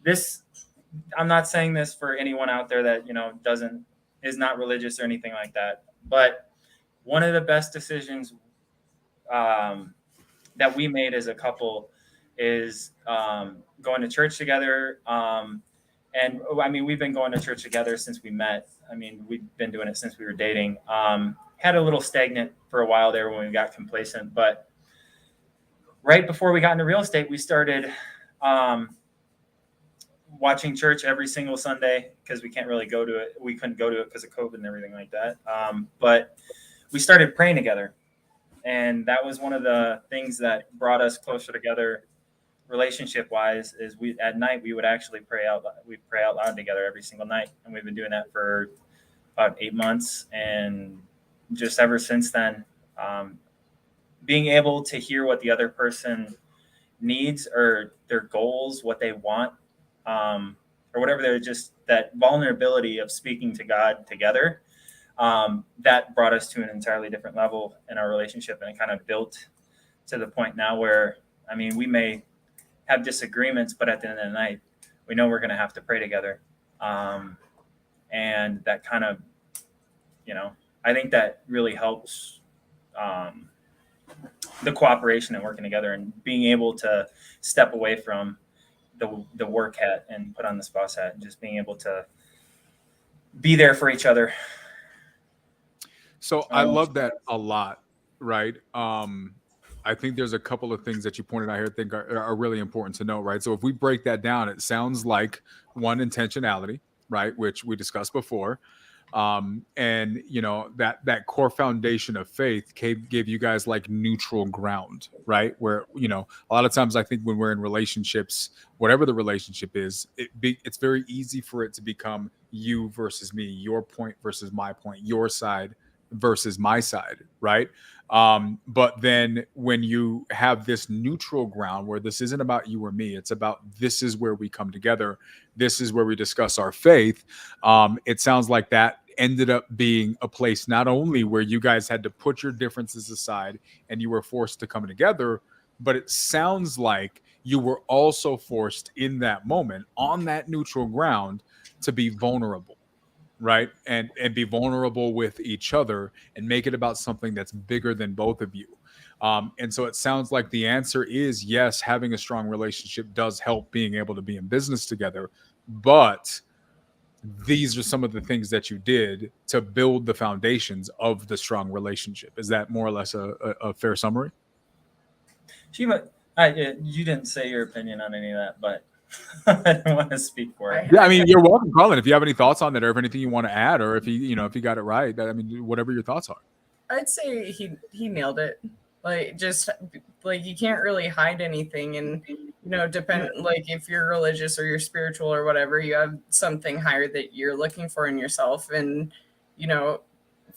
this, I'm not saying this for anyone out there that is not religious or anything like that, but one of the best decisions that we made as a couple is going to church together. And I mean, we've been going to church together since we met. I mean, we've been doing it since we were dating. Had a little stagnant for a while there when we got complacent, but right before we got into real estate, we started watching church every single Sunday because we can't really go to it. We couldn't go to it because of COVID and everything like that. But we started praying together. And that was one of the things that brought us closer together relationship wise, is at night we would actually pray out loud. We'd pray out loud together every single night. And we've been doing that for about 8 months. And just ever since then, being able to hear what the other person needs or their goals, what they want, or whatever, they're just that vulnerability of speaking to God together. That brought us to an entirely different level in our relationship, and it kind of built to the point now where, I mean, we may have disagreements, but at the end of the night, we know we're going to have to pray together. And that kind of, I think that really helps the cooperation and working together, and being able to step away from the work hat and put on the spouse hat, and just being able to be there for each other. So I love that a lot, right? I think there's a couple of things that you pointed out here I think are really important to know, right? So if we break that down, it sounds like one, intentionality, right? Which we discussed before. And that core foundation of faith gave you guys like neutral ground, right? Where, a lot of times I think when we're in relationships, whatever the relationship is, it's very easy for it to become you versus me, your point versus my point, your side versus my side, right? But then when you have this neutral ground where this isn't about you or me, it's about this is where we come together, this is where we discuss our faith. It sounds like that ended up being a place not only where you guys had to put your differences aside and you were forced to come together, but it sounds like you were also forced in that moment on that neutral ground to be vulnerable. Right. And be vulnerable with each other and make it about something that's bigger than both of you. And so it sounds like the answer is yes, having a strong relationship does help being able to be in business together. But these are some of the things that you did to build the foundations of the strong relationship. Is that more or less a fair summary? Shiva, you didn't say your opinion on any of that, but I don't want to speak for it. Yeah, I mean, you're welcome, Carlin. If you have any thoughts on that, or if anything you want to add, or if you got it right, I mean, whatever your thoughts are. I'd say he nailed it. Like, just like, you can't really hide anything, and like if you're religious or you're spiritual or whatever, you have something higher that you're looking for in yourself, and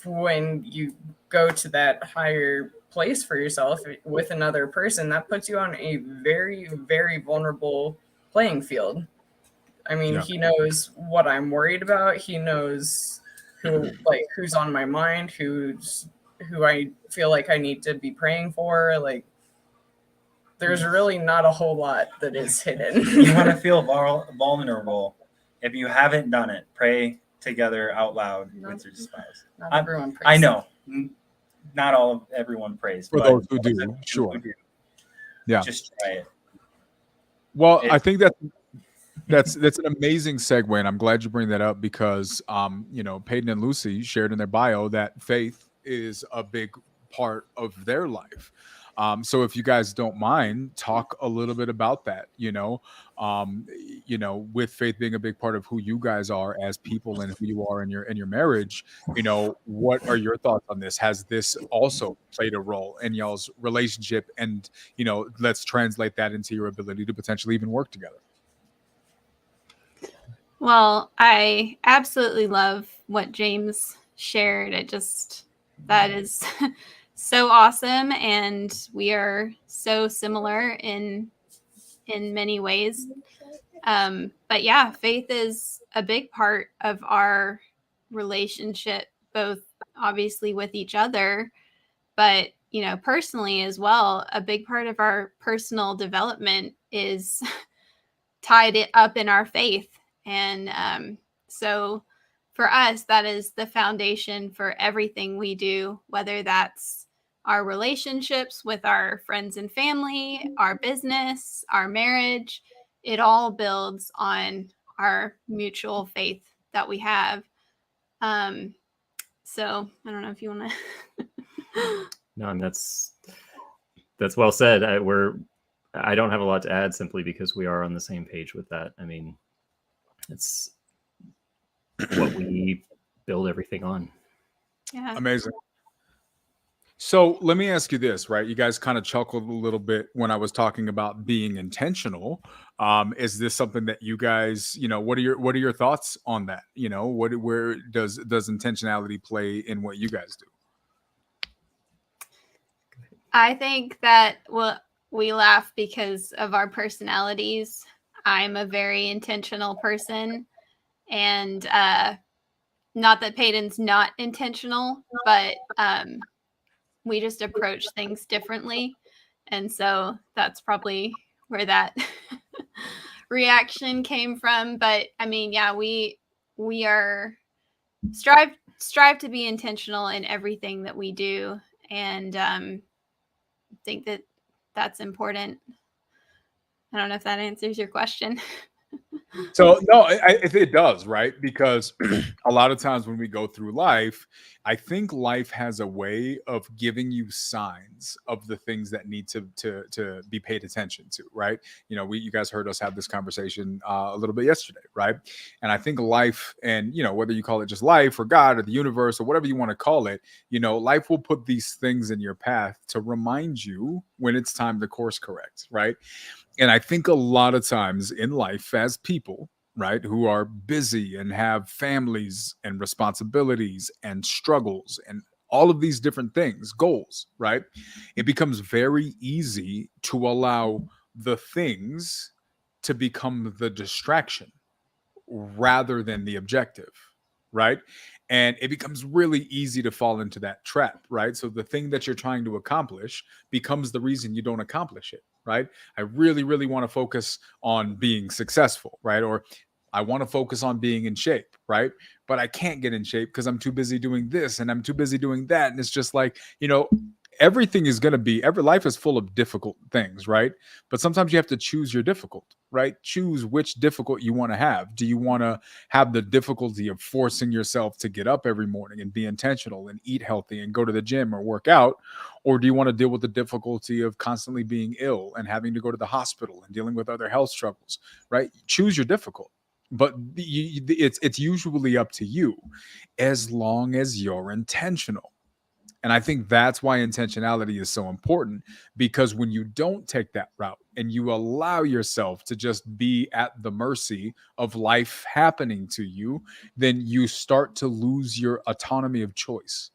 when you go to that higher place for yourself with another person, that puts you on a very, very vulnerable playing field. I mean, He knows what I'm worried about. He knows who's on my mind, who I feel like I need to be praying for. Like, there's really not a whole lot that is hidden. You want to feel vulnerable. If you haven't done it, pray together out loud with your spouse. Not everyone prays. I know. Not everyone prays. For those who do, sure. Yeah. Just try it. Well, I think that's an amazing segue, and I'm glad you bring that up because Paden and Lucy shared in their bio that faith is a big part of their life. So if you guys don't mind, talk a little bit about that, with faith being a big part of who you guys are as people and who you are in your marriage, what are your thoughts on this? Has this also played a role in y'all's relationship? And, let's translate that into your ability to potentially even work together. Well, I absolutely love what James shared. That is so awesome, and we are so similar in many ways. But yeah, faith is a big part of our relationship, both obviously with each other, but personally as well. A big part of our personal development is tied it up in our faith. And so for us, that is the foundation for everything we do, whether that's our relationships with our friends and family, our business, our marriage. It all builds on our mutual faith that we have. So I don't know if you want to. No, and that's well said. I don't have a lot to add, simply because we are on the same page with that. I mean, it's what we build everything on. Yeah. Amazing. So let me ask you this, right? You guys kind of chuckled a little bit when I was talking about being intentional. Is this something that you guys, what are your thoughts on that? Where does intentionality play in what you guys do? I think that we laugh because of our personalities. I'm a very intentional person, and not that Paden's not intentional, but we just approach things differently. And so that's probably where that reaction came from. But I mean, yeah, we are strive to be intentional in everything that we do. And think that that's important. I don't know if that answers your question. So no, it does, right? Because a lot of times when we go through life, I think life has a way of giving you signs of the things that need to be paid attention to, right? You guys heard us have this conversation a little bit yesterday, right? And I think life, and whether you call it just life or God or the universe or whatever you want to call it, life will put these things in your path to remind you when it's time to course correct, right? And I think a lot of times in life, as people, right, who are busy and have families and responsibilities and struggles and all of these different things, goals, right, it becomes very easy to allow the things to become the distraction rather than the objective, right? And it becomes really easy to fall into that trap, right? So the thing that you're trying to accomplish becomes the reason you don't accomplish it, right? I really, really want to focus on being successful, right? Or I want to focus on being in shape, right? But I can't get in shape because I'm too busy doing this and I'm too busy doing that. And it's just like, everything is going to be, every life is full of difficult things, right? But sometimes you have to choose your difficult, right? Choose which difficult you want to have. Do you want to have the difficulty of forcing yourself to get up every morning and be intentional and eat healthy and go to the gym or work out? Or do you want to deal with the difficulty of constantly being ill and having to go to the hospital and dealing with other health struggles, right? Choose your difficult. But it's usually up to you as long as you're intentional. And I think that's why intentionality is so important, because when you don't take that route and you allow yourself to just be at the mercy of life happening to you, then you start to lose your autonomy of choice.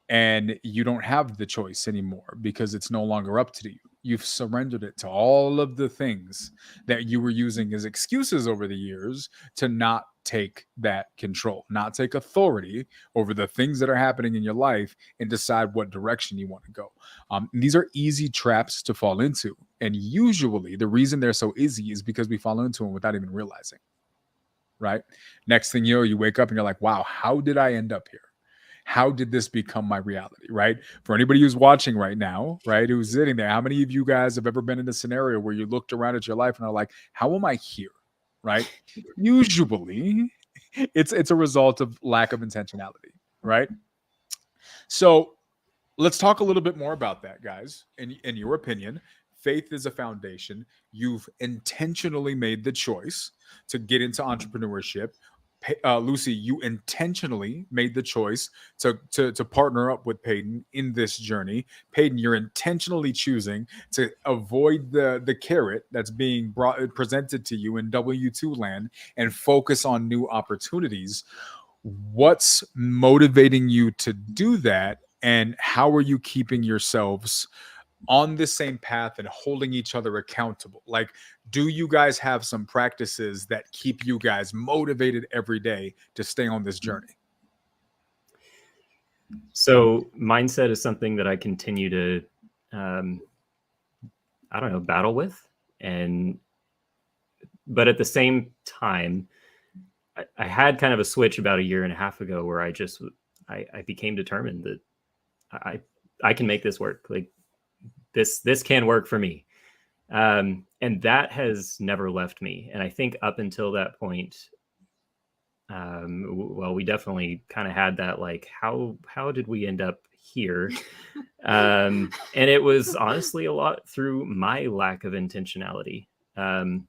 And you don't have the choice anymore because it's no longer up to you. You've surrendered it to all of the things that you were using as excuses over the years to not take that control, not take authority over the things that are happening in your life and decide what direction you want to go. These are easy traps to fall into. And usually the reason they're so easy is because we fall into them without even realizing, right? Next thing you know, you wake up and you're like, wow, how did I end up here? How did this become my reality, right? For anybody who's watching right now, right, who's sitting there, how many of you guys have ever been in a scenario where you looked around at your life and are like, how am I here, right? Usually, it's a result of lack of intentionality, right? So let's talk a little bit more about that, guys. In your opinion, faith is a foundation. You've intentionally made the choice to get into entrepreneurship. Lucy, you intentionally made the choice to partner up with Paden in this journey. Paden, you're intentionally choosing to avoid the carrot that's being presented to you in W2 land and focus on new opportunities. What's motivating you to do that? And how are you keeping yourselves on the same path and holding each other accountable? Like, do you guys have some practices that keep you guys motivated every day to stay on this journey? So mindset is something that I continue to, I don't know, battle with. But at the same time, I had kind of a switch about a year and a half ago where I became determined that I can make this work. Like this can work for me. And that has never left me. And I think up until that point, well, we definitely kind of had that, like, how did we end up here? And it was honestly a lot through my lack of intentionality. And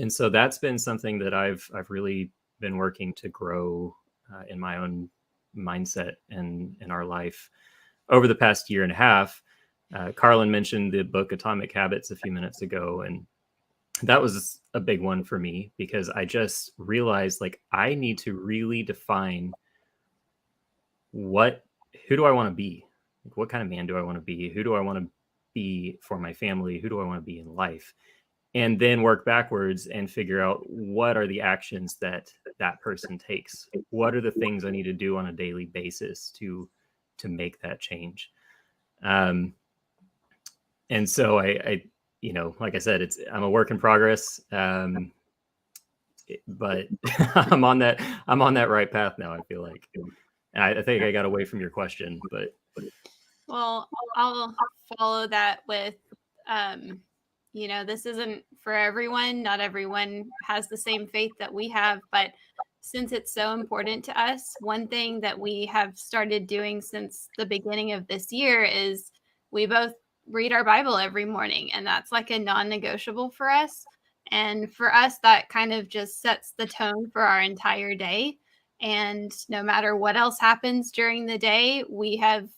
so that's been something that I've really been working to grow in my own mindset and in our life over the past year and a half. Carlin mentioned the book Atomic Habits a few minutes ago, and that was a big one for me because I just realized, like, I need to really define who do I want to be? Like, what kind of man do I want to be? Who do I want to be for my family? Who do I want to be in life? And then work backwards and figure out what are the actions that person takes. What are the things I need to do on a daily basis to make that change? And so I like I said, I'm a work in progress. But I'm on that right path now, I feel like. And I think I got away from your question, but. Well, I'll follow that with, this isn't for everyone. Not everyone has the same faith that we have, but since it's so important to us, one thing that we have started doing since the beginning of this year is we both read our Bible every morning, and that's like a non-negotiable for us. And for us, that kind of just sets the tone for our entire day. And no matter what else happens during the day, we have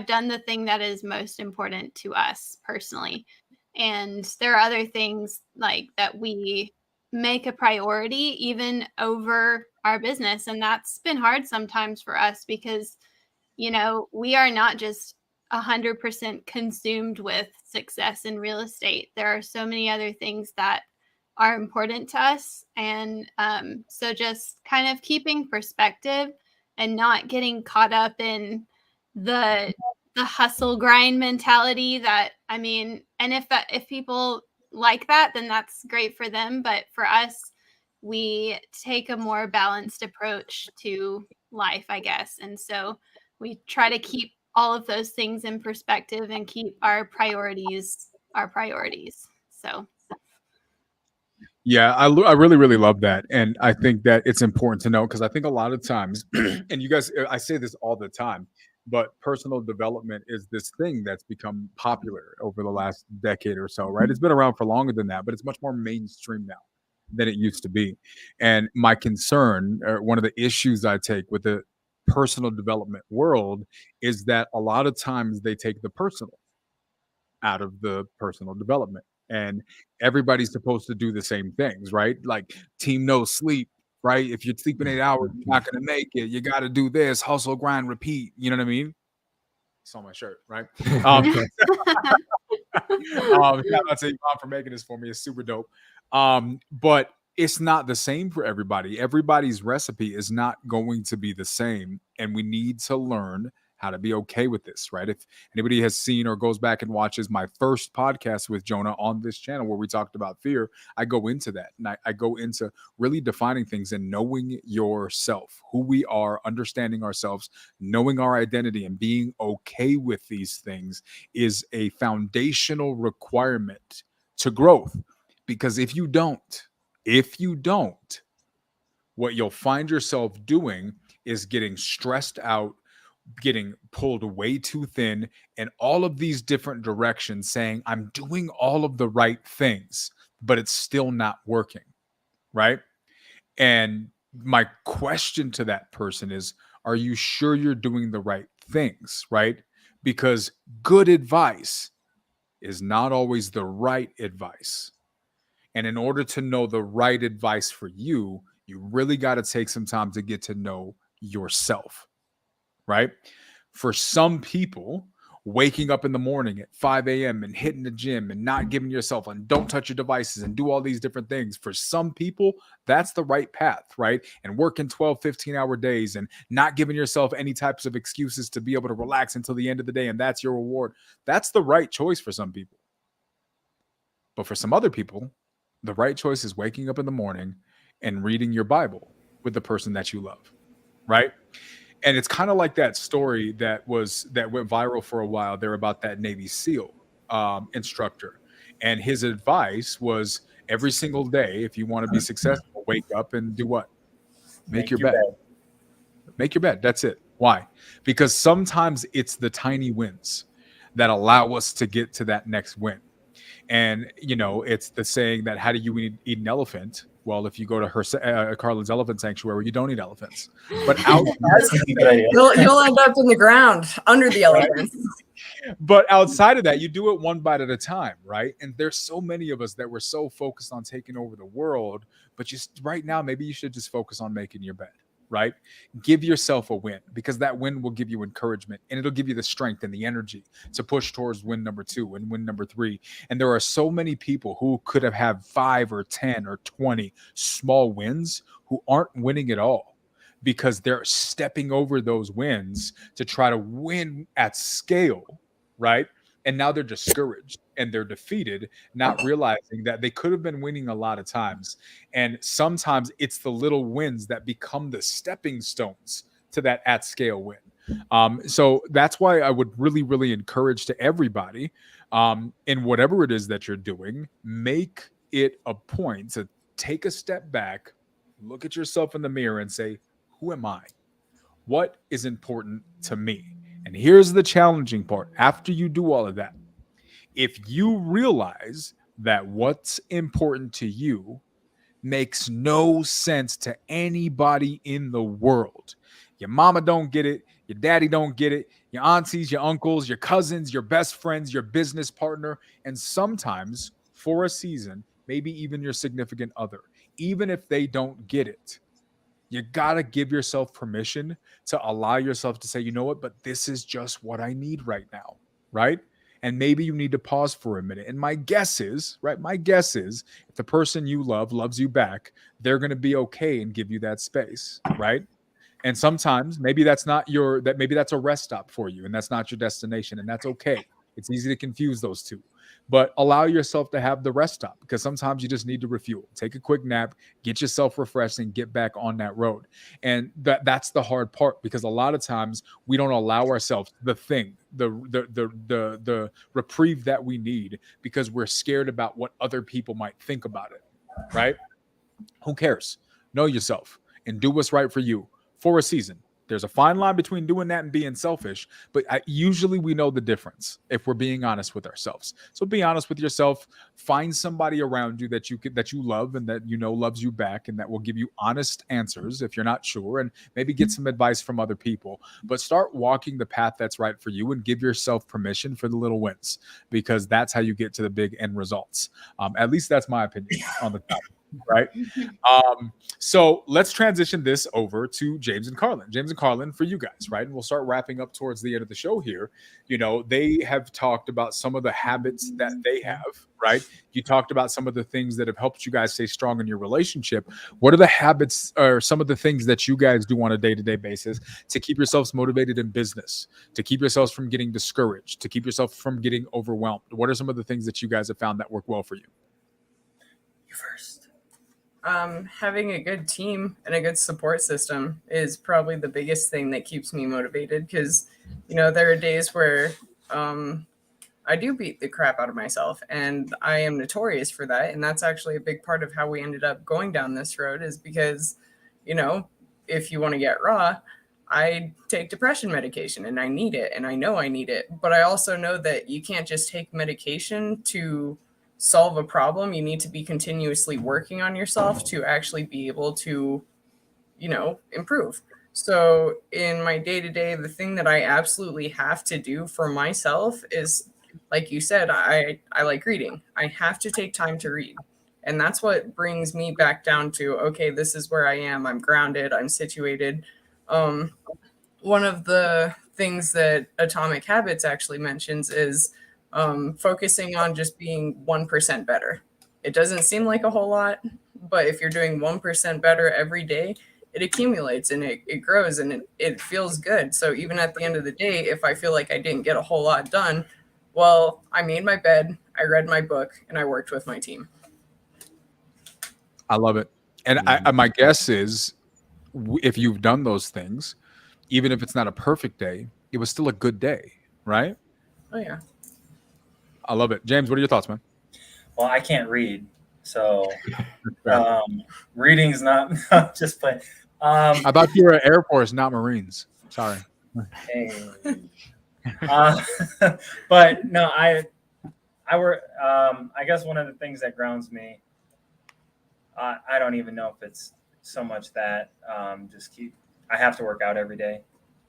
done the thing that is most important to us personally. And there are other things like that we make a priority even over our business. And that's been hard sometimes for us because, we are not just 100% consumed with success in real estate. There are so many other things that are important to us. And so just kind of keeping perspective and not getting caught up in the hustle grind mentality and if people like that, then that's great for them. But for us, we take a more balanced approach to life, I guess. And so we try to keep all of those things in perspective and keep our priorities. So. Yeah, I really, really love that. And I think that it's important to know because I think a lot of times, and you guys, I say this all the time, but personal development is this thing that's become popular over the last decade or so, right? It's been around for longer than that, but it's much more mainstream now than it used to be. And my concern, or one of the issues I take with the personal development world, is that a lot of times they take the personal out of the personal development. And everybody's supposed to do the same things, right? Like team no sleep, right? If you're sleeping 8 hours, you're not going to make it. You got to do this, hustle, grind, repeat. You know what I mean? It's on my shirt, right? Shout out to Yvonne for making this for me. It's super dope. But it's not the same for everybody. Everybody's recipe is not going to be the same. And we need to learn how to be okay with this, right? If anybody has seen or goes back and watches my first podcast with Jonah on this channel where we talked about fear, I go into that. And I go into really defining things and knowing yourself, who we are, understanding ourselves, knowing our identity, and being okay with these things is a foundational requirement to growth. Because if you don't, what you'll find yourself doing is getting stressed out, getting pulled way too thin, and all of these different directions, saying, I'm doing all of the right things, but it's still not working, right? And my question to that person is, are you sure you're doing the right things, right? Because good advice is not always the right advice. And in order to know the right advice for you, you really got to take some time to get to know yourself, right? For some people, waking up in the morning at 5 a.m. and hitting the gym and not giving yourself and don't touch your devices and do all these different things. For some people, that's the right path, right? And working 12, 15-hour days and not giving yourself any types of excuses to be able to relax until the end of the day. And that's your reward. That's the right choice for some people. But for some other people, the right choice is waking up in the morning and reading your Bible with the person that you love, right? And it's kind of like that story that went viral for a while there about that Navy SEAL instructor. And his advice was every single day, if you want to be successful, wake up and do what? Make your bed. Make your bed. That's it. Why? Because sometimes it's the tiny wins that allow us to get to that next win. And, it's the saying that how do you eat an elephant? Well, if you go to Carlin's elephant sanctuary, you don't eat elephants. But you'll end up in the ground under the elephant. But outside of that, you do it one bite at a time, right? And there's so many of us that we're so focused on taking over the world, but just right now, maybe you should just focus on making your bed, right? Give yourself a win, because that win will give you encouragement and it'll give you the strength and the energy to push towards win number 2 and win number 3. And there are so many people who could have had 5 or 10 or 20 small wins who aren't winning at all because they're stepping over those wins to try to win at scale, right? And now they're discouraged and they're defeated, not realizing that they could have been winning a lot of times. And sometimes it's the little wins that become the stepping stones to that at scale win. So that's why I would really, really encourage to everybody in whatever it is that you're doing, make it a point to take a step back, look at yourself in the mirror and say, who am I? What is important to me? And here's the challenging part. After you do all of that, if you realize that what's important to you makes no sense to anybody in the world, your mama don't get it, your daddy don't get it, your aunties, your uncles, your cousins, your best friends, your business partner, and sometimes for a season, maybe even your significant other, even if they don't get it, you got to give yourself permission to allow yourself to say, you know what, but this is just what I need right now, right? And maybe you need to pause for a minute. And my guess is, if the person you love loves you back, they're going to be okay and give you that space, right? And sometimes maybe that's a rest stop for you and that's not your destination, and that's okay. It's easy to confuse those two. But allow yourself to have the rest stop, because sometimes you just need to refuel. Take a quick nap, get yourself refreshed, and get back on that road. And that's the hard part, because a lot of times we don't allow ourselves the reprieve that we need because we're scared about what other people might think about it, right? Who cares? Know yourself and do what's right for you for a season. There's a fine line between doing that and being selfish, but usually we know the difference if we're being honest with ourselves. So be honest with yourself. Find somebody around you that you love and that you know loves you back, and that will give you honest answers if you're not sure, and maybe get some advice from other people. But start walking the path that's right for you and give yourself permission for the little wins, because that's how you get to the big end results. At least that's my opinion on the topic. Right. So let's transition this over to James and Carlin for you guys. Right. And we'll start wrapping up towards the end of the show here. They have talked about some of the habits that they have. Right. You talked about some of the things that have helped you guys stay strong in your relationship. What are the habits or some of the things that you guys do on a day-to-day basis to keep yourselves motivated in business, to keep yourselves from getting discouraged, to keep yourself from getting overwhelmed? What are some of the things that you guys have found that work well for you? You first. Having a good team and a good support system is probably the biggest thing that keeps me motivated, because, there are days where I do beat the crap out of myself, and I am notorious for that. And that's actually a big part of how we ended up going down this road, is because, if you want to get raw, I take depression medication and I need it, and I know I need it. But I also know that you can't just take medication to solve a problem. You need to be continuously working on yourself to actually be able to, improve. So in my day-to-day, the thing that I absolutely have to do for myself is, like you said, I like reading. I have to take time to read. And that's what brings me back down to, okay, this is where I am. I'm grounded. I'm situated. One of the things that Atomic Habits actually mentions is focusing on just being 1% better. It doesn't seem like a whole lot, but if you're doing 1% better every day, it accumulates and it grows and it feels good. So even at the end of the day, if I feel like I didn't get a whole lot done, well, I made my bed, I read my book, and I worked with my team. I love it. And my guess is if you've done those things, even if it's not a perfect day, it was still a good day, right? Oh, yeah. I love it. James, what are your thoughts, man? Well, I can't read, so reading's not just play. I thought you were Air Force, not Marines. Sorry. Hey. But no, I guess one of the things that grounds me, I don't even know if it's so much that I have to work out every day.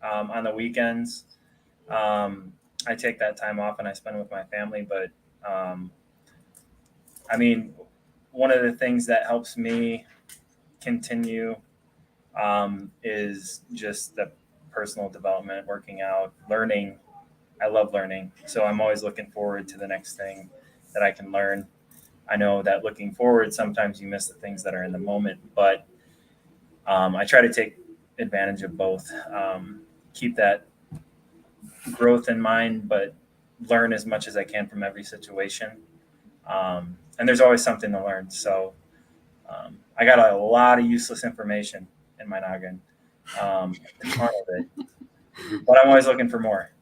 On the weekends, I take that time off and I spend with my family. But I mean, one of the things that helps me continue is just the personal development, working out, learning. I love learning. So I'm always looking forward to the next thing that I can learn. I know that looking forward, sometimes you miss the things that are in the moment, but I try to take advantage of both. Keep that growth in mind, but learn as much as I can from every situation. And there's always something to learn. So I got a lot of useless information in my noggin, a ton of it, but I'm always looking for more.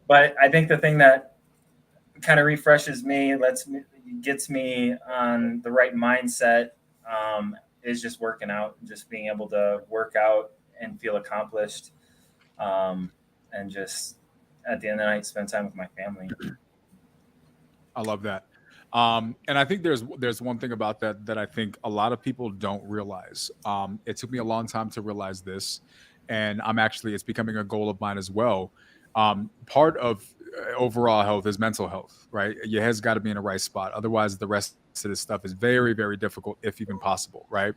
But I think the thing that kind of refreshes me, gets me on the right mindset, is just working out, just being able to work out and feel accomplished, and just at the end of the night, spend time with my family. I love that. And I think there's one thing about that I think a lot of people don't realize. It took me a long time to realize this, and it's becoming a goal of mine as well. Part of overall health is mental health, right? Your head's got to be in the right spot. Otherwise, the rest of this stuff is very, very difficult, if even possible, right?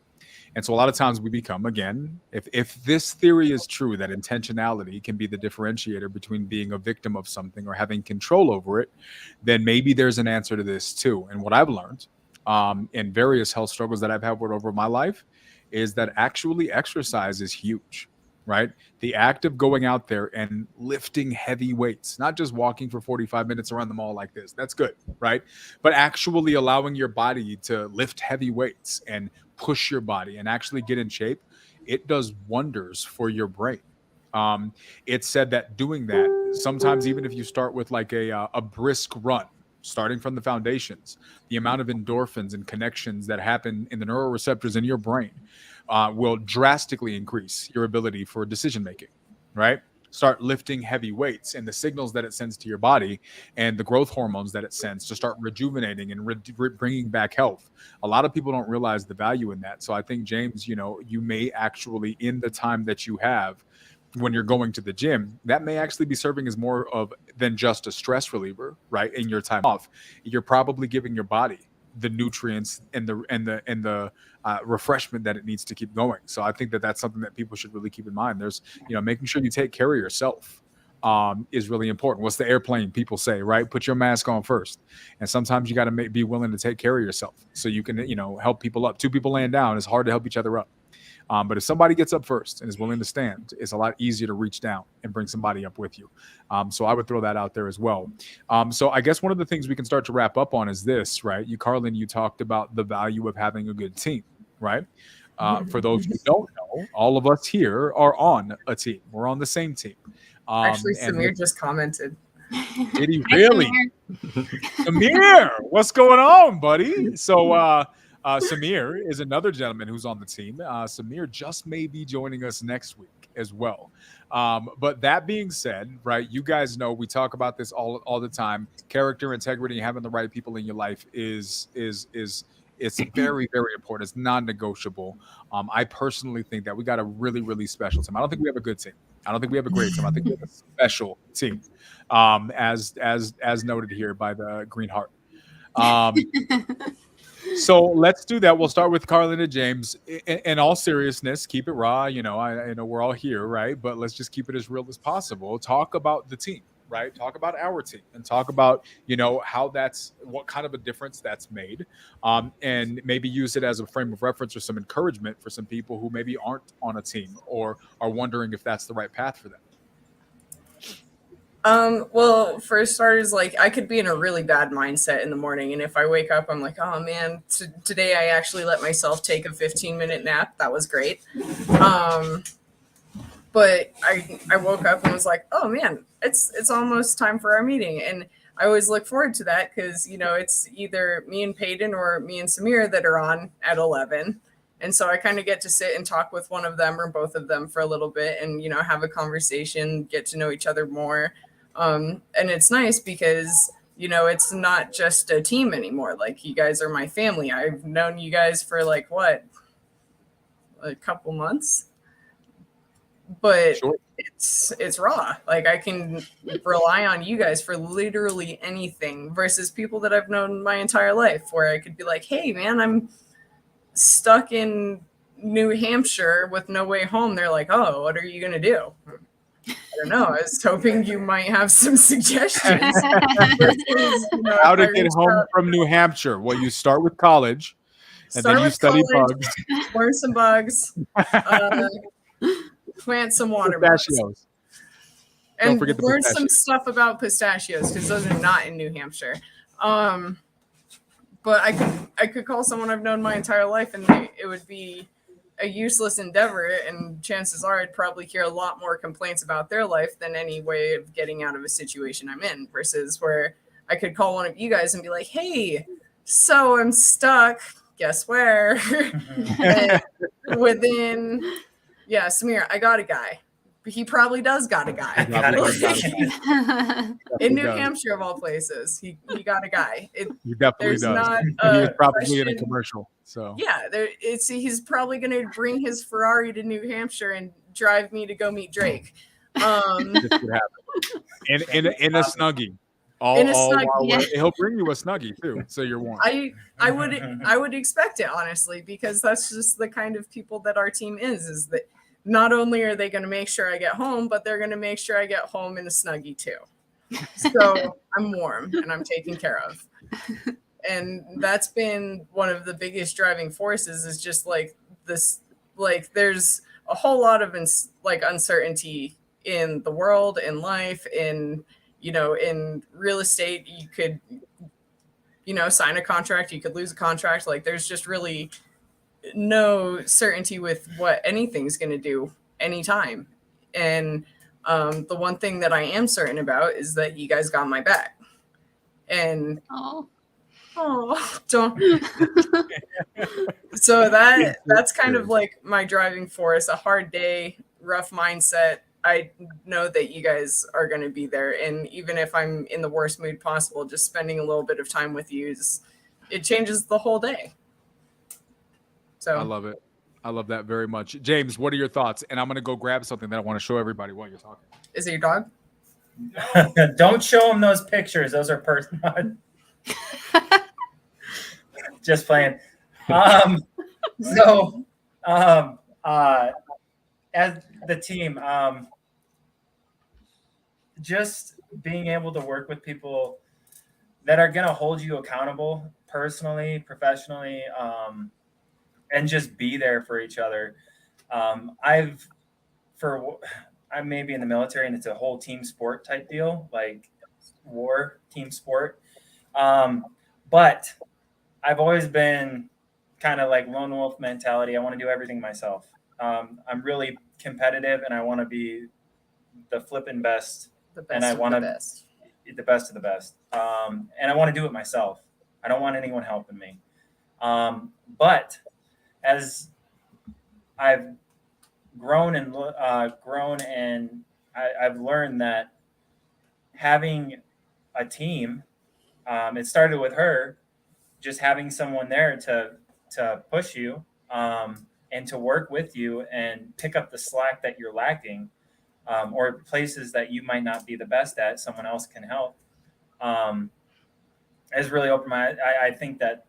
And so a lot of times we become, again, if this theory is true, that intentionality can be the differentiator between being a victim of something or having control over it, then maybe there's an answer to this too. And what I've learned in various health struggles that I've had over my life is that actually exercise is huge. Right? The act of going out there and lifting heavy weights, not just walking for 45 minutes around the mall like this. That's good, right? But actually allowing your body to lift heavy weights and push your body and actually get in shape, it does wonders for your brain. It's said that doing that, sometimes even if you start with like a brisk run, starting from the foundations, the amount of endorphins and connections that happen in the neuroreceptors in your brain will drastically increase your ability for decision making, right? Start lifting heavy weights and the signals that it sends to your body and the growth hormones that it sends to start rejuvenating and bringing back health. A lot of people don't realize the value in that. So I think, James, you may actually, in the time that you have when you're going to the gym, that may actually be serving as more of than just a stress reliever, right? In your time off, you're probably giving your body the nutrients and the refreshment that it needs to keep going. So I think that that's something that people should really keep in mind. There's, making sure you take care of yourself is really important. What's the airplane people say, right? Put your mask on first. And sometimes you got to be willing to take care of yourself so you can, help people up. Two people laying down, it's hard to help each other up. But if somebody gets up first and is willing to stand, it's a lot easier to reach down and bring somebody up with you. So I would throw that out there as well. So I guess one of the things we can start to wrap up on is this, right? Carlin, you talked about the value of having a good team, right? For those who don't know, all of us here are on a team. We're on the same team. Actually, Samir just commented. Did he really? Samir, what's going on, buddy? So Samir is another gentleman who's on the team. Samir just may be joining us next week as well. But that being said, right, you guys know we talk about this all the time. Character, integrity, having the right people in your life is it's very, very important. It's non-negotiable. I personally think that we got a really, really special team. I don't think we have a good team. I don't think we have a great team. I think we have a special team, as noted here by the Green Heart. So let's do that. We'll start with Carlin and James. In all seriousness, keep it raw. I know we're all here, right? But let's just keep it as real as possible. Talk about the team, right? Talk about our team and talk about, how what kind of a difference that's made. And maybe use it as a frame of reference or some encouragement for some people who maybe aren't on a team or are wondering if that's the right path for them. Well, for starters, like I could be in a really bad mindset in the morning, and if I wake up, I'm like, oh man, today I actually let myself take a 15-minute nap. That was great. But I woke up and was like, oh man, it's almost time for our meeting, and I always look forward to that because it's either me and Paden or me and Samir that are on at 11. And so I kind of get to sit and talk with one of them or both of them for a little bit and, have a conversation, get to know each other more. And it's nice because, it's not just a team anymore. Like you guys are my family. I've known you guys for like what? A couple months. But sure. It's raw. Like I can rely on you guys for literally anything versus people that I've known my entire life where I could be like, hey man, I'm stuck in New Hampshire with no way home. They're like, oh, what are you going to do? I don't know. I was hoping you might have some suggestions. How to get home from New Hampshire. Well, you start with college and then you study bugs. Learn some bugs. Plant some watermelons. And don't forget learn some stuff about pistachios because those are not in New Hampshire. But I could call someone I've known my entire life and it would be a useless endeavor, and chances are I'd probably hear a lot more complaints about their life than any way of getting out of a situation I'm in, versus where I could call one of you guys and be like, hey, so I'm stuck, guess where? And within, Samir, I got a guy. He probably does got a guy. In New Hampshire, of all places, he got a guy. He definitely does. He was probably in a commercial. So he's probably going to bring his Ferrari to New Hampshire and drive me to go meet Drake. This would happen. In a Snuggie. He'll bring you a Snuggie too, so you're warm. I would expect it, honestly, because that's just the kind of people that our team is that not only are they going to make sure I get home, but they're going to make sure I get home in a Snuggie too. So I'm warm and I'm taken care of. And that's been one of the biggest driving forces, is just like this, like there's a whole lot of uncertainty in the world, in life, in real estate. You could, sign a contract, you could lose a contract. Like there's just really no certainty with what anything's going to do anytime. And the one thing that I am certain about is that you guys got my back. And don't. So that's kind of like my driving force. A hard day, rough mindset, I know that you guys are going to be there. And even if I'm in the worst mood possible, just spending a little bit of time with you, it changes the whole day. So I love it. I love that very much. James, what are your thoughts? And I'm going to go grab something that I want to show everybody while you're talking. Is it your dog? Don't show them those pictures. Those are personal. Just playing. As the team, just being able to work with people that are going to hold you accountable personally, professionally, and just be there for each other. I'm maybe in the military and it's a whole team sport type deal, like war team sport. But I've always been kind of like lone wolf mentality. I want to do everything myself. I'm really competitive and I want to be the flipping best. And I want to be the best of the best. And I want to do it myself. I don't want anyone helping me. But as I've grown and I've learned that having a team, it started with her, just having someone there to push you and to work with you and pick up the slack that you're lacking, or places that you might not be the best at, someone else can help. Has really opened my. I think that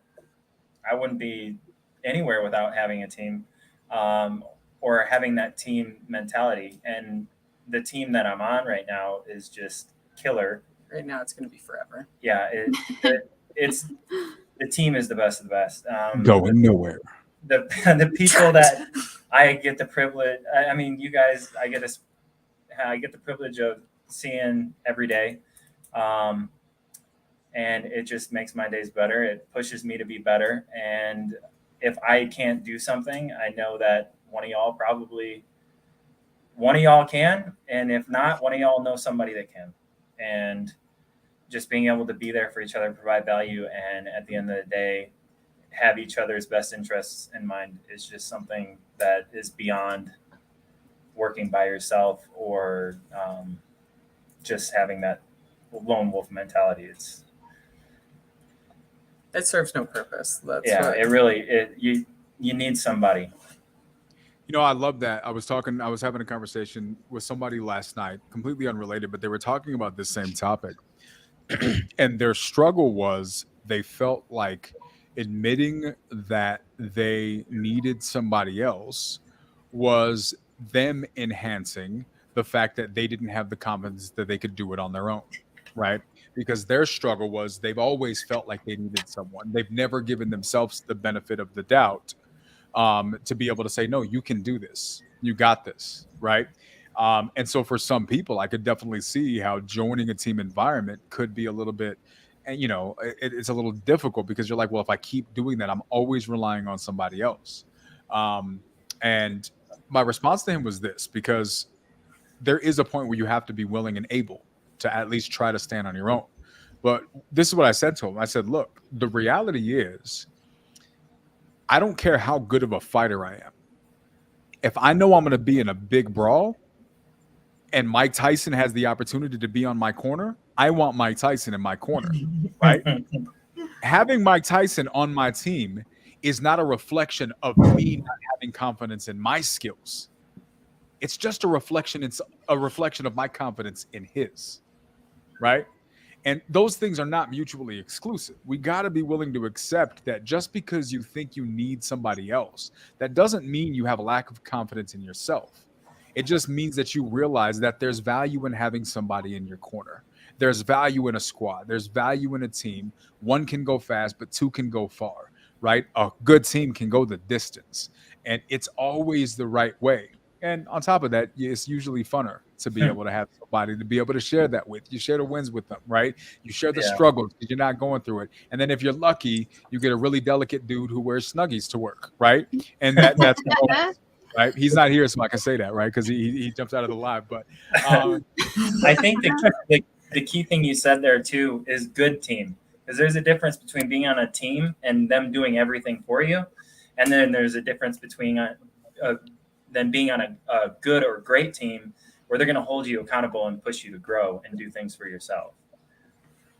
I wouldn't be anywhere without having a team, or having that team mentality. And the team that I'm on right now is just killer. Right now, it's going to be forever. Yeah, it's the team is the best of the best. Going nowhere. The people that I get the privilege. I mean, you guys, I get the privilege of seeing every day, and it just makes my days better. It pushes me to be better. And if I can't do something, I know that one of y'all can, and if not, one of y'all know somebody that can. And just being able to be there for each other, provide value, and at the end of the day, have each other's best interests in mind is just something that is beyond working by yourself or just having that lone wolf mentality. It serves no purpose. You need somebody. You know, I love that. I was having a conversation with somebody last night, completely unrelated, but they were talking about this same topic. And their struggle was they felt like admitting that they needed somebody else was them enhancing the fact that they didn't have the confidence that they could do it on their own, right? Because their struggle was they've always felt like they needed someone. They've never given themselves the benefit of the doubt to be able to say, no, you can do this. You got this, right? And so for some people, I could definitely see how joining a team environment could be a little bit, and it's a little difficult because you're like, well, if I keep doing that, I'm always relying on somebody else. And my response to him was this, because there is a point where you have to be willing and able to at least try to stand on your own. But this is what I said to him. I said, look, the reality is, I don't care how good of a fighter I am. If I know I'm going to be in a big brawl and Mike Tyson has the opportunity to be on my corner, I want Mike Tyson in my corner, right? Having Mike Tyson on my team is not a reflection of me not having confidence in my skills. It's just a reflection. It's a reflection of my confidence in his, right? And those things are not mutually exclusive. We got to be willing to accept that just because you think you need somebody else, that doesn't mean you have a lack of confidence in yourself. It just means that you realize that there's value in having somebody in your corner. There's value in a squad. There's value in a team. One can go fast, but two can go far, right? A good team can go the distance, and it's always the right way. And on top of that, it's usually funner to be able to have somebody to be able to share that with. You share the wins with them, right? You share the struggles because you're not going through it. And then if you're lucky, you get a really delicate dude who wears Snuggies to work, right? And that's right. He's not here, so I can say that, right? Because he jumps out of the live. But I think the key thing you said there too is good team, because there's a difference between being on a team and them doing everything for you, and then there's a difference between than being on a good or great team where they're going to hold you accountable and push you to grow and do things for yourself.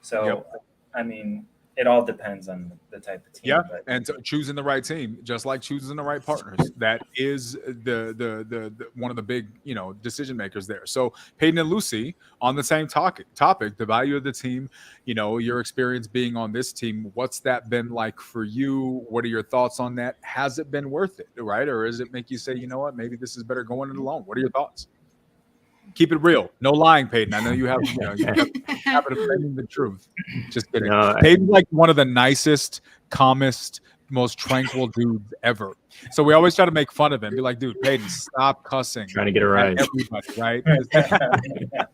So, I mean, it all depends on the type of team. Yeah, and choosing the right team, just like choosing the right partners, that is the one of the big decision makers there. So Paden and Lucy, on the same topic, the value of the team, your experience being on this team, what's that been like for you? What are your thoughts on that? Has it been worth it, right? Or does it make you say, you know what, maybe this is better going it alone? What are your thoughts? Keep it real. No lying, Paden. I know you have, you have a habit of saying the truth. Just kidding. No, Paden's like one of the nicest, calmest, most tranquil dudes ever. So we always try to make fun of him. Be like, dude, Paden, stop cussing. Trying to get a rise. Everybody, right?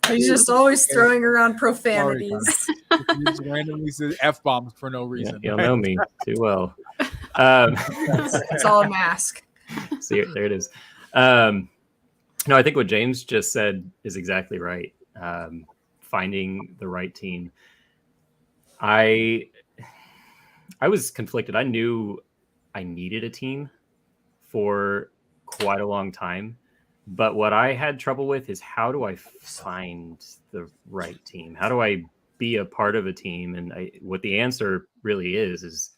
He's just always throwing around profanities. He just randomly says F-bombs for no reason. You'll know me too well. It's all a mask. See, there it is. No, I think what James just said is exactly right. Finding the right team. I was conflicted. I knew I needed a team for quite a long time, but what I had trouble with is, how do I find the right team? How do I be a part of a team? And what the answer really is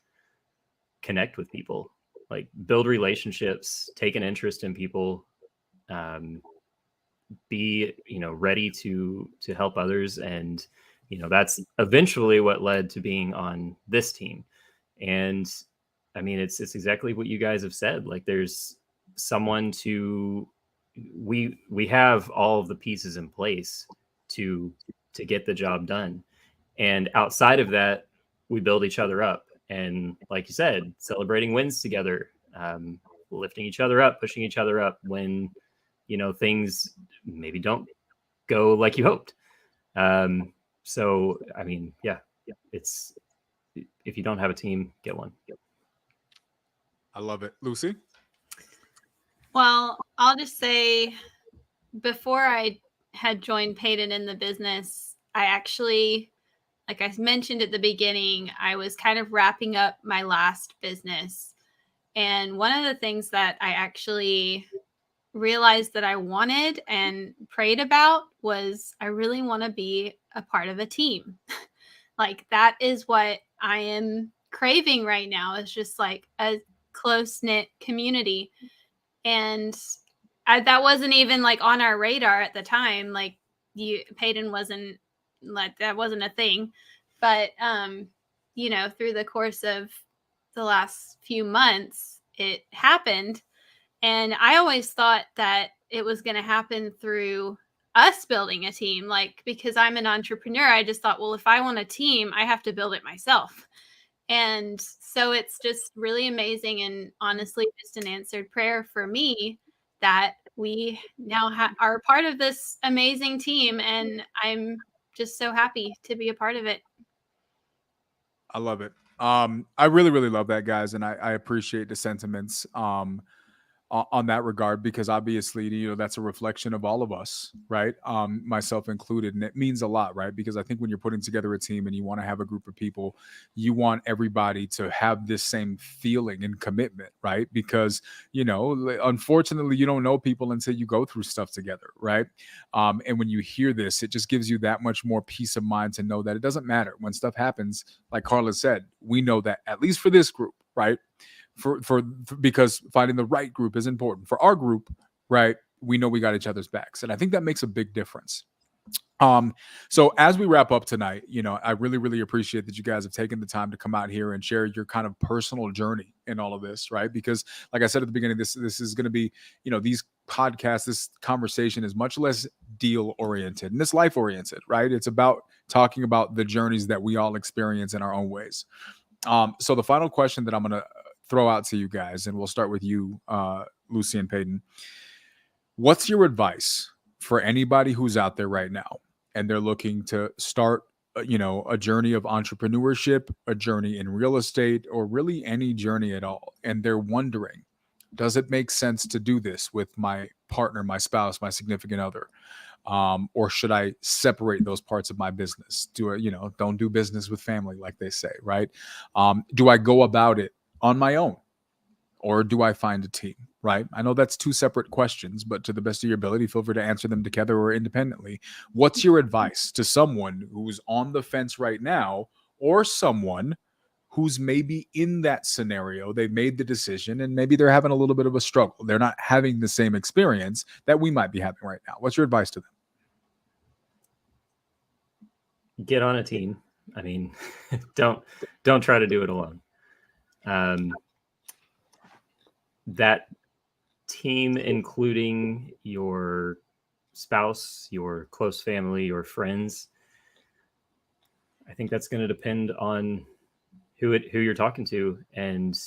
connect with people, like build relationships, take an interest in people. Be ready to help others, and that's eventually what led to being on this team. And I mean, it's exactly what you guys have said. Like, there's someone to, we have all of the pieces in place to get the job done. And outside of that, we build each other up. And like you said, celebrating wins together, lifting each other up, pushing each other up when, things maybe don't go like you hoped. So, I mean, yeah, it's, if you don't have a team, get one. I love it. Lucy? Well, I'll just say, before I had joined Paden in the business, I actually, like I mentioned at the beginning, I was kind of wrapping up my last business. And one of the things that I actually realized that I wanted and prayed about was, I really want to be a part of a team. Like, that is what I am craving right now, is just like a close-knit community. And that wasn't even like on our radar at the time. Like, Paden wasn't like, that wasn't a thing. But through the course of the last few months, it happened. And I always thought that it was going to happen through us building a team. Like, because I'm an entrepreneur, I just thought, well, if I want a team, I have to build it myself. And so it's just really amazing, and honestly just an answered prayer for me that we now are part of this amazing team, and I'm just so happy to be a part of it. I love it. I really, really love that, guys, and I appreciate the sentiments on that regard, because obviously, that's a reflection of all of us, right? Myself included, and it means a lot, right? Because I think when you're putting together a team and you want to have a group of people, you want everybody to have this same feeling and commitment, right? Because unfortunately, you don't know people until you go through stuff together, right? And when you hear this, it just gives you that much more peace of mind to know that it doesn't matter when stuff happens. Like Carlin said, we know that, at least for this group, right? For because finding the right group is important. For our group, right, we know we got each other's backs, and I think that makes a big difference. So as we wrap up tonight, I really, really appreciate that you guys have taken the time to come out here and share your kind of personal journey in all of this, right? Because like I said at the beginning, this is going to be, these podcasts, this conversation is much less deal oriented and it's life oriented, right? It's about talking about the journeys that we all experience in our own ways. So the final question that I'm going to throw out to you guys, and we'll start with you, Lucy and Paden. What's your advice for anybody who's out there right now and they're looking to start, a journey of entrepreneurship, a journey in real estate, or really any journey at all? And they're wondering, does it make sense to do this with my partner, my spouse, my significant other? Or should I separate those parts of my business? Don't do business with family, like they say, right? Do I go about it on my own, or do I find a team, right? I know that's two separate questions, but to the best of your ability, feel free to answer them together or independently. What's your advice to someone who's on the fence right now, or someone who's maybe in that scenario? They've made the decision and maybe they're having a little bit of a struggle. They're not having the same experience that we might be having right now. What's your advice to them? Get on a team. I mean, don't try to do it alone. That team, including your spouse, your close family, your friends, I think that's going to depend on who you're talking to and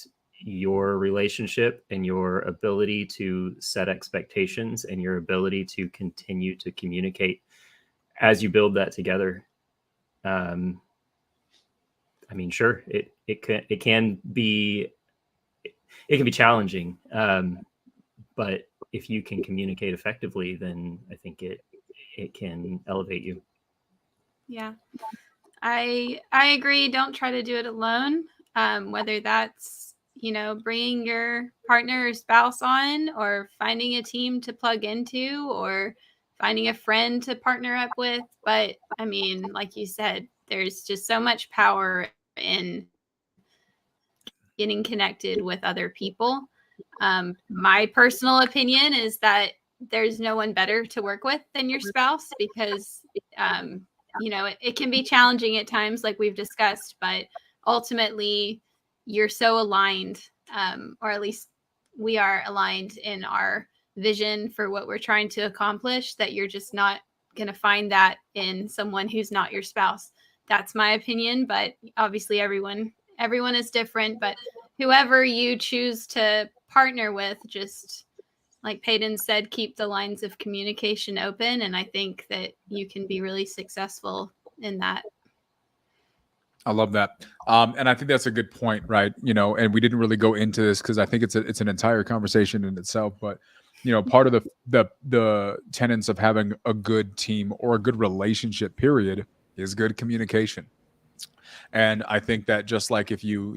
your relationship and your ability to set expectations and your ability to continue to communicate as you build that together. I mean, sure, it can be challenging, but if you can communicate effectively, then I think it can elevate you. Yeah, I agree. Don't try to do it alone. Whether that's, bringing your partner or spouse on, or finding a team to plug into, or finding a friend to partner up with. But I mean, like you said, there's just so much power in getting connected with other people. My personal opinion is that there's no one better to work with than your spouse, because it can be challenging at times, like we've discussed, but ultimately you're so aligned, or at least we are aligned in our vision for what we're trying to accomplish, that you're just not going to find that in someone who's not your spouse. That's my opinion, but obviously everyone is different. But whoever you choose to partner with, just like Paden said, keep the lines of communication open, and I think that you can be really successful in that. I love that. And I think that's a good point, right? And we didn't really go into this because I think it's an entire conversation in itself. But part of the tenets of having a good team or a good relationship, period, is good communication. And I think that just like if you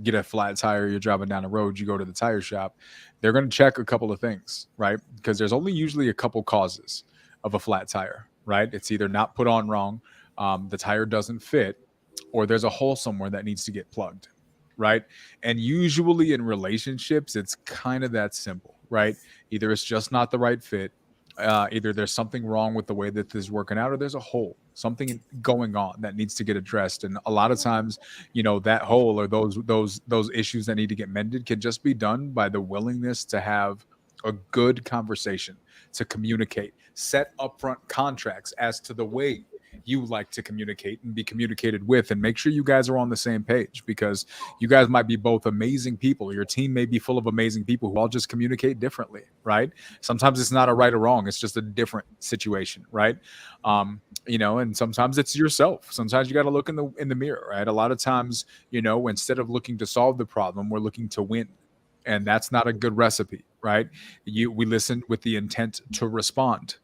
get a flat tire, you're driving down the road, you go to the tire shop, they're going to check a couple of things, right? Because there's only usually a couple causes of a flat tire, right? It's either not put on wrong, the tire doesn't fit, or there's a hole somewhere that needs to get plugged, right? And usually in relationships, it's kind of that simple, right? Either it's just not the right fit, either there's something wrong with the way that this is working out, or there's a hole, something going on that needs to get addressed. And a lot of times, that hole or those issues that need to get mended can just be done by the willingness to have a good conversation, to communicate, set upfront contracts as to the way you like to communicate and be communicated with, and make sure you guys are on the same page, because you guys might be both amazing people. Your team may be full of amazing people who all just communicate differently, right? Sometimes it's not a right or wrong. It's just a different situation, right? And sometimes it's yourself. Sometimes you got to look in the mirror, right? A lot of times, instead of looking to solve the problem, we're looking to win. And that's not a good recipe, right? We listen with the intent to respond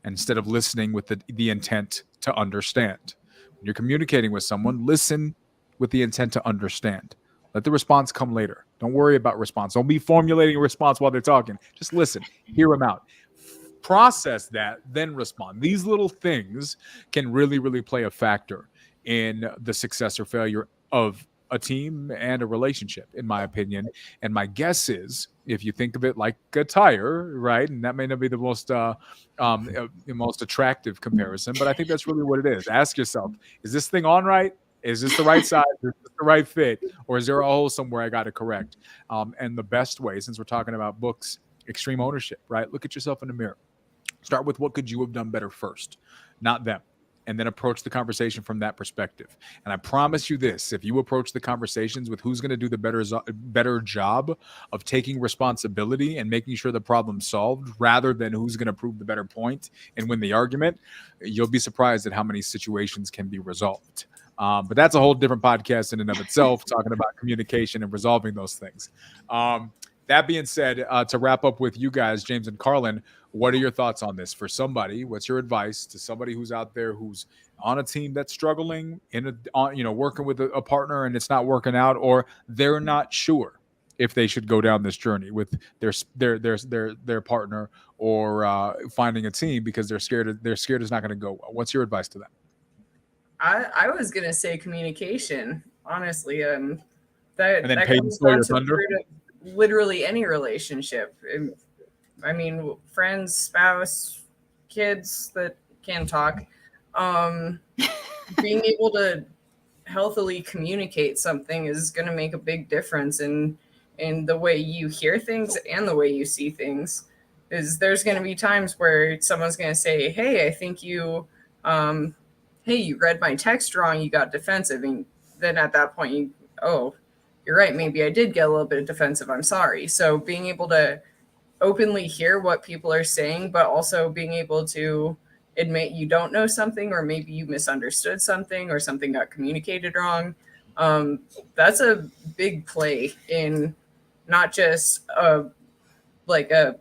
instead of listening with the intent to understand. When you're communicating with someone, listen with the intent to understand. Let the response come later. Don't worry about response. Don't be formulating a response while they're talking. Just listen, hear them out. Process that, then respond. These little things can really, really play a factor in the success or failure of a team and a relationship, in my opinion. And my guess is, if you think of it like a tire, right, and that may not be the most attractive comparison, but I think that's really what it is. Ask yourself, is this thing on right? Is this the right size? Is this the right fit? Or is there a hole somewhere I got to correct? And the best way, since we're talking about books, extreme ownership, right? Look at yourself in the mirror. Start with what could you have done better first, not them. And then approach the conversation from that perspective. And I promise you this, if you approach the conversations with who's going to do the better job of taking responsibility and making sure the problem's solved, rather than who's going to prove the better point and win the argument, you'll be surprised at how many situations can be resolved. But that's a whole different podcast in and of itself, talking about communication and resolving those things. That being said, to wrap up with you guys, James and Carlin, what are your thoughts on this? For somebody, what's your advice to somebody who's out there who's on a team that's struggling, working with a partner and it's not working out, or they're not sure if they should go down this journey with their partner, or finding a team because they're scared it's not going to go well? What's your advice to them? I was gonna say communication, honestly. And then that Paden comes stole down your to thunder. literally any relationship. I mean, friends, spouse, kids that can talk. Being able to healthily communicate something is going to make a big difference in the way you hear things and the way you see things. There's going to be times where someone's going to say, "Hey, I think you read my text wrong. You got defensive." And then at that point, you're right. Maybe I did get a little bit defensive. I'm sorry. So being able to openly hear what people are saying, but also being able to admit you don't know something, or maybe you misunderstood something, or something got communicated wrong. That's a big play in not just a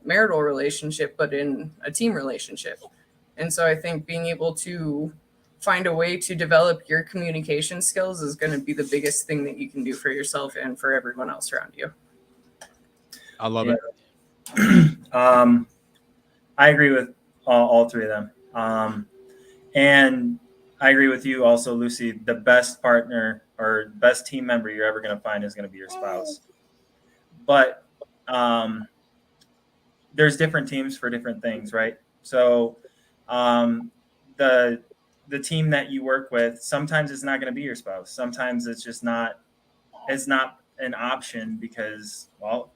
marital relationship, but in a team relationship. And so I think being able to find a way to develop your communication skills is going to be the biggest thing that you can do for yourself and for everyone else around you. I love it. I agree with all three of them. And I agree with you also, Lucy. The best partner or best team member you're ever going to find is going to be your spouse. But there's different teams for different things, right? So the team that you work with, sometimes it's not going to be your spouse. Sometimes it's just not is not an option because, well,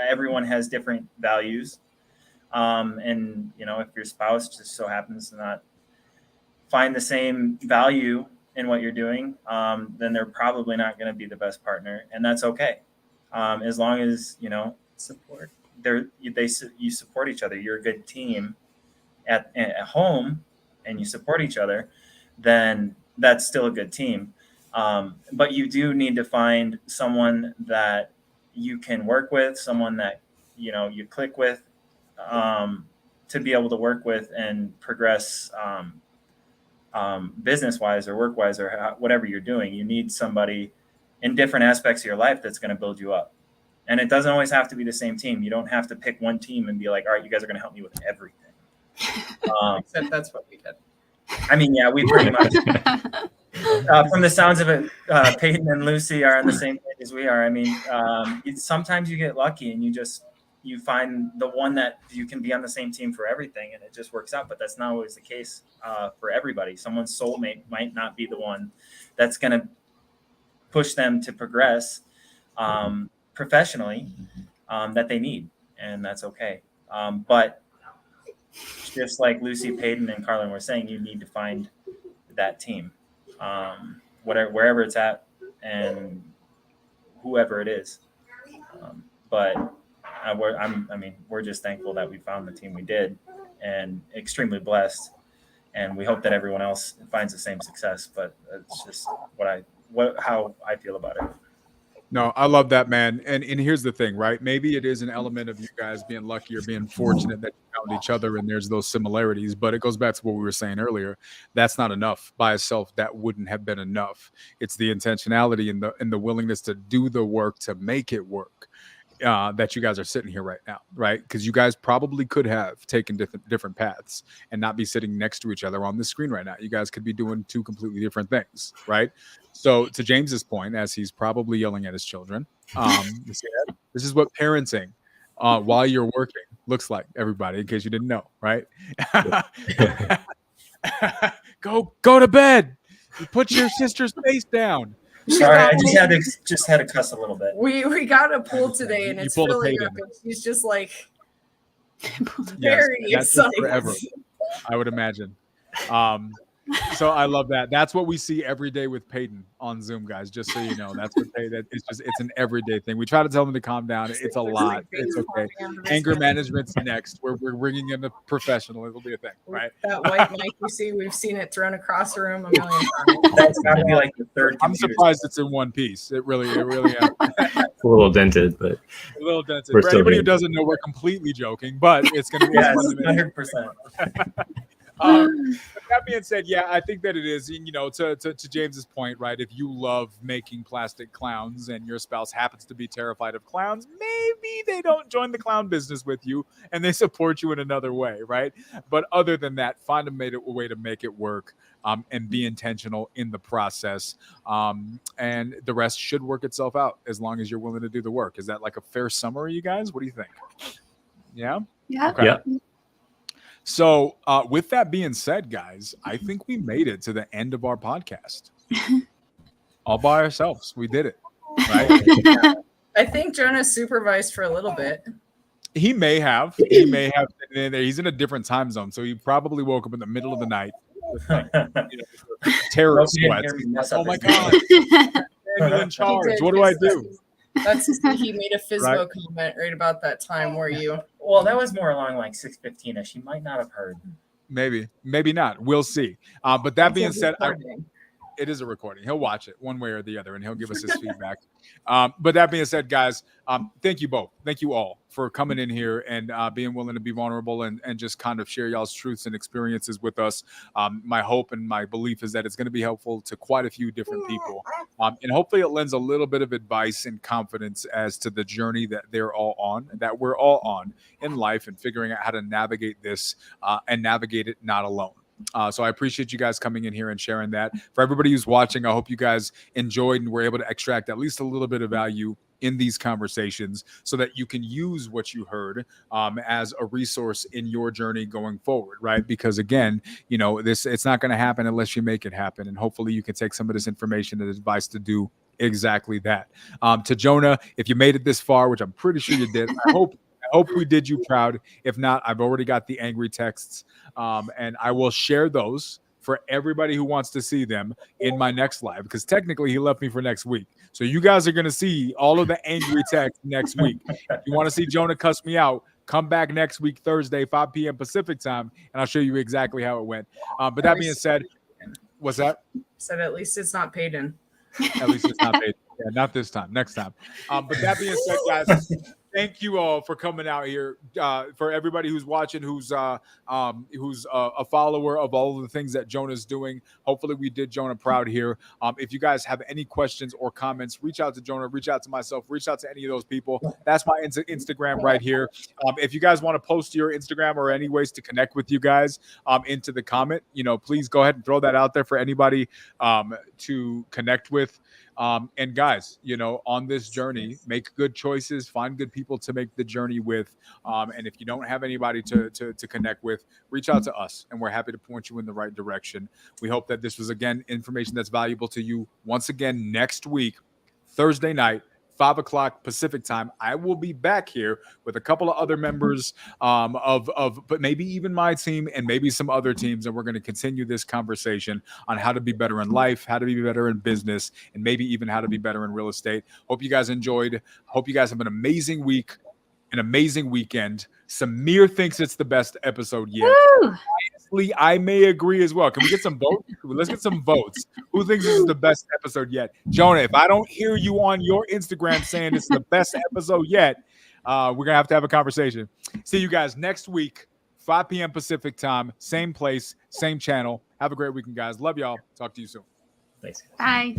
everyone has different values. And, you know, if your spouse just so happens to not find the same value in what you're doing, then they're probably not going to be the best partner. And that's okay. As long as, you know, Support. you support each other, you're a good team at home and you support each other, then that's still a good team. But you do need to find someone that you can work with, someone that, you know, you click with, to be able to work with and progress business wise or work wise or whatever you're doing. You need somebody in different aspects of your life that's going to build you up. And it doesn't always have to be the same team. You don't have to pick one team and be like, all right, you guys are going to help me with everything. Except that's what we did. I mean, yeah, we pretty much, from the sounds of it, Paden and Lucy are on the same page as we are. I mean, sometimes you get lucky and you find the one that you can be on the same team for everything and it just works out, but that's not always the case for everybody. Someone's soulmate might not be the one that's going to push them to progress professionally that they need, and that's okay. But just like Lucy, Paden, and Carlin were saying, you need to find that team, wherever it's at and whoever it is. But we're just thankful that we found the team we did and extremely blessed. And we hope that everyone else finds the same success, but it's just how I feel about it. No, I love that, man. And here's the thing, right? Maybe it is an element of you guys being lucky or being fortunate that you found each other and there's those similarities, but it goes back to what we were saying earlier. That's not enough by itself. That wouldn't have been enough. It's the intentionality and the willingness to do the work to make it work. That you guys are sitting here right now, right? Because you guys probably could have taken different paths and not be sitting next to each other on the screen right now. You guys could be doing two completely different things, right? So to James's point, as he's probably yelling at his children, this is what parenting while you're working looks like, everybody, in case you didn't know, right? Go to bed. You put your sister's face down. Sorry, I just had to cuss a little bit. We got a pool today and it's filling up and she's just like very excited. Forever, I would imagine. So I love that. That's what we see every day with Paden on Zoom, guys. Just so you know, that's what it's an everyday thing. We try to tell them to calm down. It's a lot. It's okay. Anger management's next. We're bringing in the professional. It'll be a thing, right? That white mic you see, we've seen it thrown across the room a million times. That's got to be like the third. I'm surprised it's in one piece. It really is. It's a little dented, but a little dented. For anybody who doesn't know, we're completely joking, but it's going to be 100%. That being said, yeah, I think that it is, you know, to James's point, right? If you love making plastic clowns and your spouse happens to be terrified of clowns, maybe they don't join the clown business with you and they support you in another way, right? But other than that, find a way to make it work and be intentional in the process. And the rest should work itself out as long as you're willing to do the work. Is that like a fair summary, you guys? What do you think? Yeah? Yeah. Okay. Yeah. So with that being said, guys, I think we made it to the end of our podcast. All by ourselves. We did it. Right? I think Jonah supervised for a little bit. He may have. He's in a different time zone. So he probably woke up in the middle of the night with terror sweats. Oh my God. I'm in charge. What do I do? He made a Fizbo comment right about that time where you. Well, that was more along like 6:15ish. He might not have heard. Maybe not. We'll see. But that being said, it is a recording. He'll watch it one way or the other, and he'll give us his feedback. But that being said, guys, thank you both. Thank you all for coming in here and being willing to be vulnerable and just kind of share y'all's truths and experiences with us. My hope and my belief is that it's going to be helpful to quite a few different people. And hopefully it lends a little bit of advice and confidence as to the journey that we're all on in life and figuring out how to navigate this and navigate it not alone. So I appreciate you guys coming in here and sharing that. For everybody who's watching, I hope you guys enjoyed and were able to extract at least a little bit of value in these conversations so that you can use what you heard as a resource in your journey going forward, right? Because again, it's not going to happen unless you make it happen. And hopefully you can take some of this information and advice to do exactly that. To Jonah, if you made it this far, which I'm pretty sure you did, I hope we did you proud. If not, I've already got the angry texts, and I will share those for everybody who wants to see them in my next live, because technically he left me for next week. So you guys are going to see all of the angry texts next week. If you want to see Jonah cuss me out, come back next week, Thursday, 5 p.m. Pacific time, and I'll show you exactly how it went. But that being said, what's that? Said at least it's not Paden. At least it's not paid. Yeah, not this time. Next time. But that being said, guys, thank you all for coming out here. For everybody who's watching, who's a follower of all of the things that Jonah's doing. Hopefully, we did Jonah proud here. If you guys have any questions or comments, reach out to Jonah, reach out to myself, reach out to any of those people. That's my Instagram right here. If you guys want to post your Instagram or any ways to connect with you guys into the comment, please go ahead and throw that out there for anybody to connect with. And guys, on this journey, make good choices, find good people to make the journey with. And if you don't have anybody to connect with, reach out to us and we're happy to point you in the right direction. We hope that this was, again, information that's valuable to you. Once again, next week, Thursday night, 5 o'clock Pacific time, I will be back here with a couple of other members but maybe even my team and maybe some other teams. And we're going to continue this conversation on how to be better in life, how to be better in business, and maybe even how to be better in real estate. Hope you guys enjoyed. Hope you guys have an amazing week, an amazing weekend. Samir thinks it's the best episode yet. Woo! Honestly, I may agree as well. Can we get some votes? Let's get some votes. Who thinks this is the best episode yet? Jonah, if I don't hear you on your Instagram saying it's the best episode yet, we're going to have a conversation. See you guys next week, 5 p.m. Pacific time, same place, same channel. Have a great weekend, guys. Love y'all. Talk to you soon. Thanks. Bye.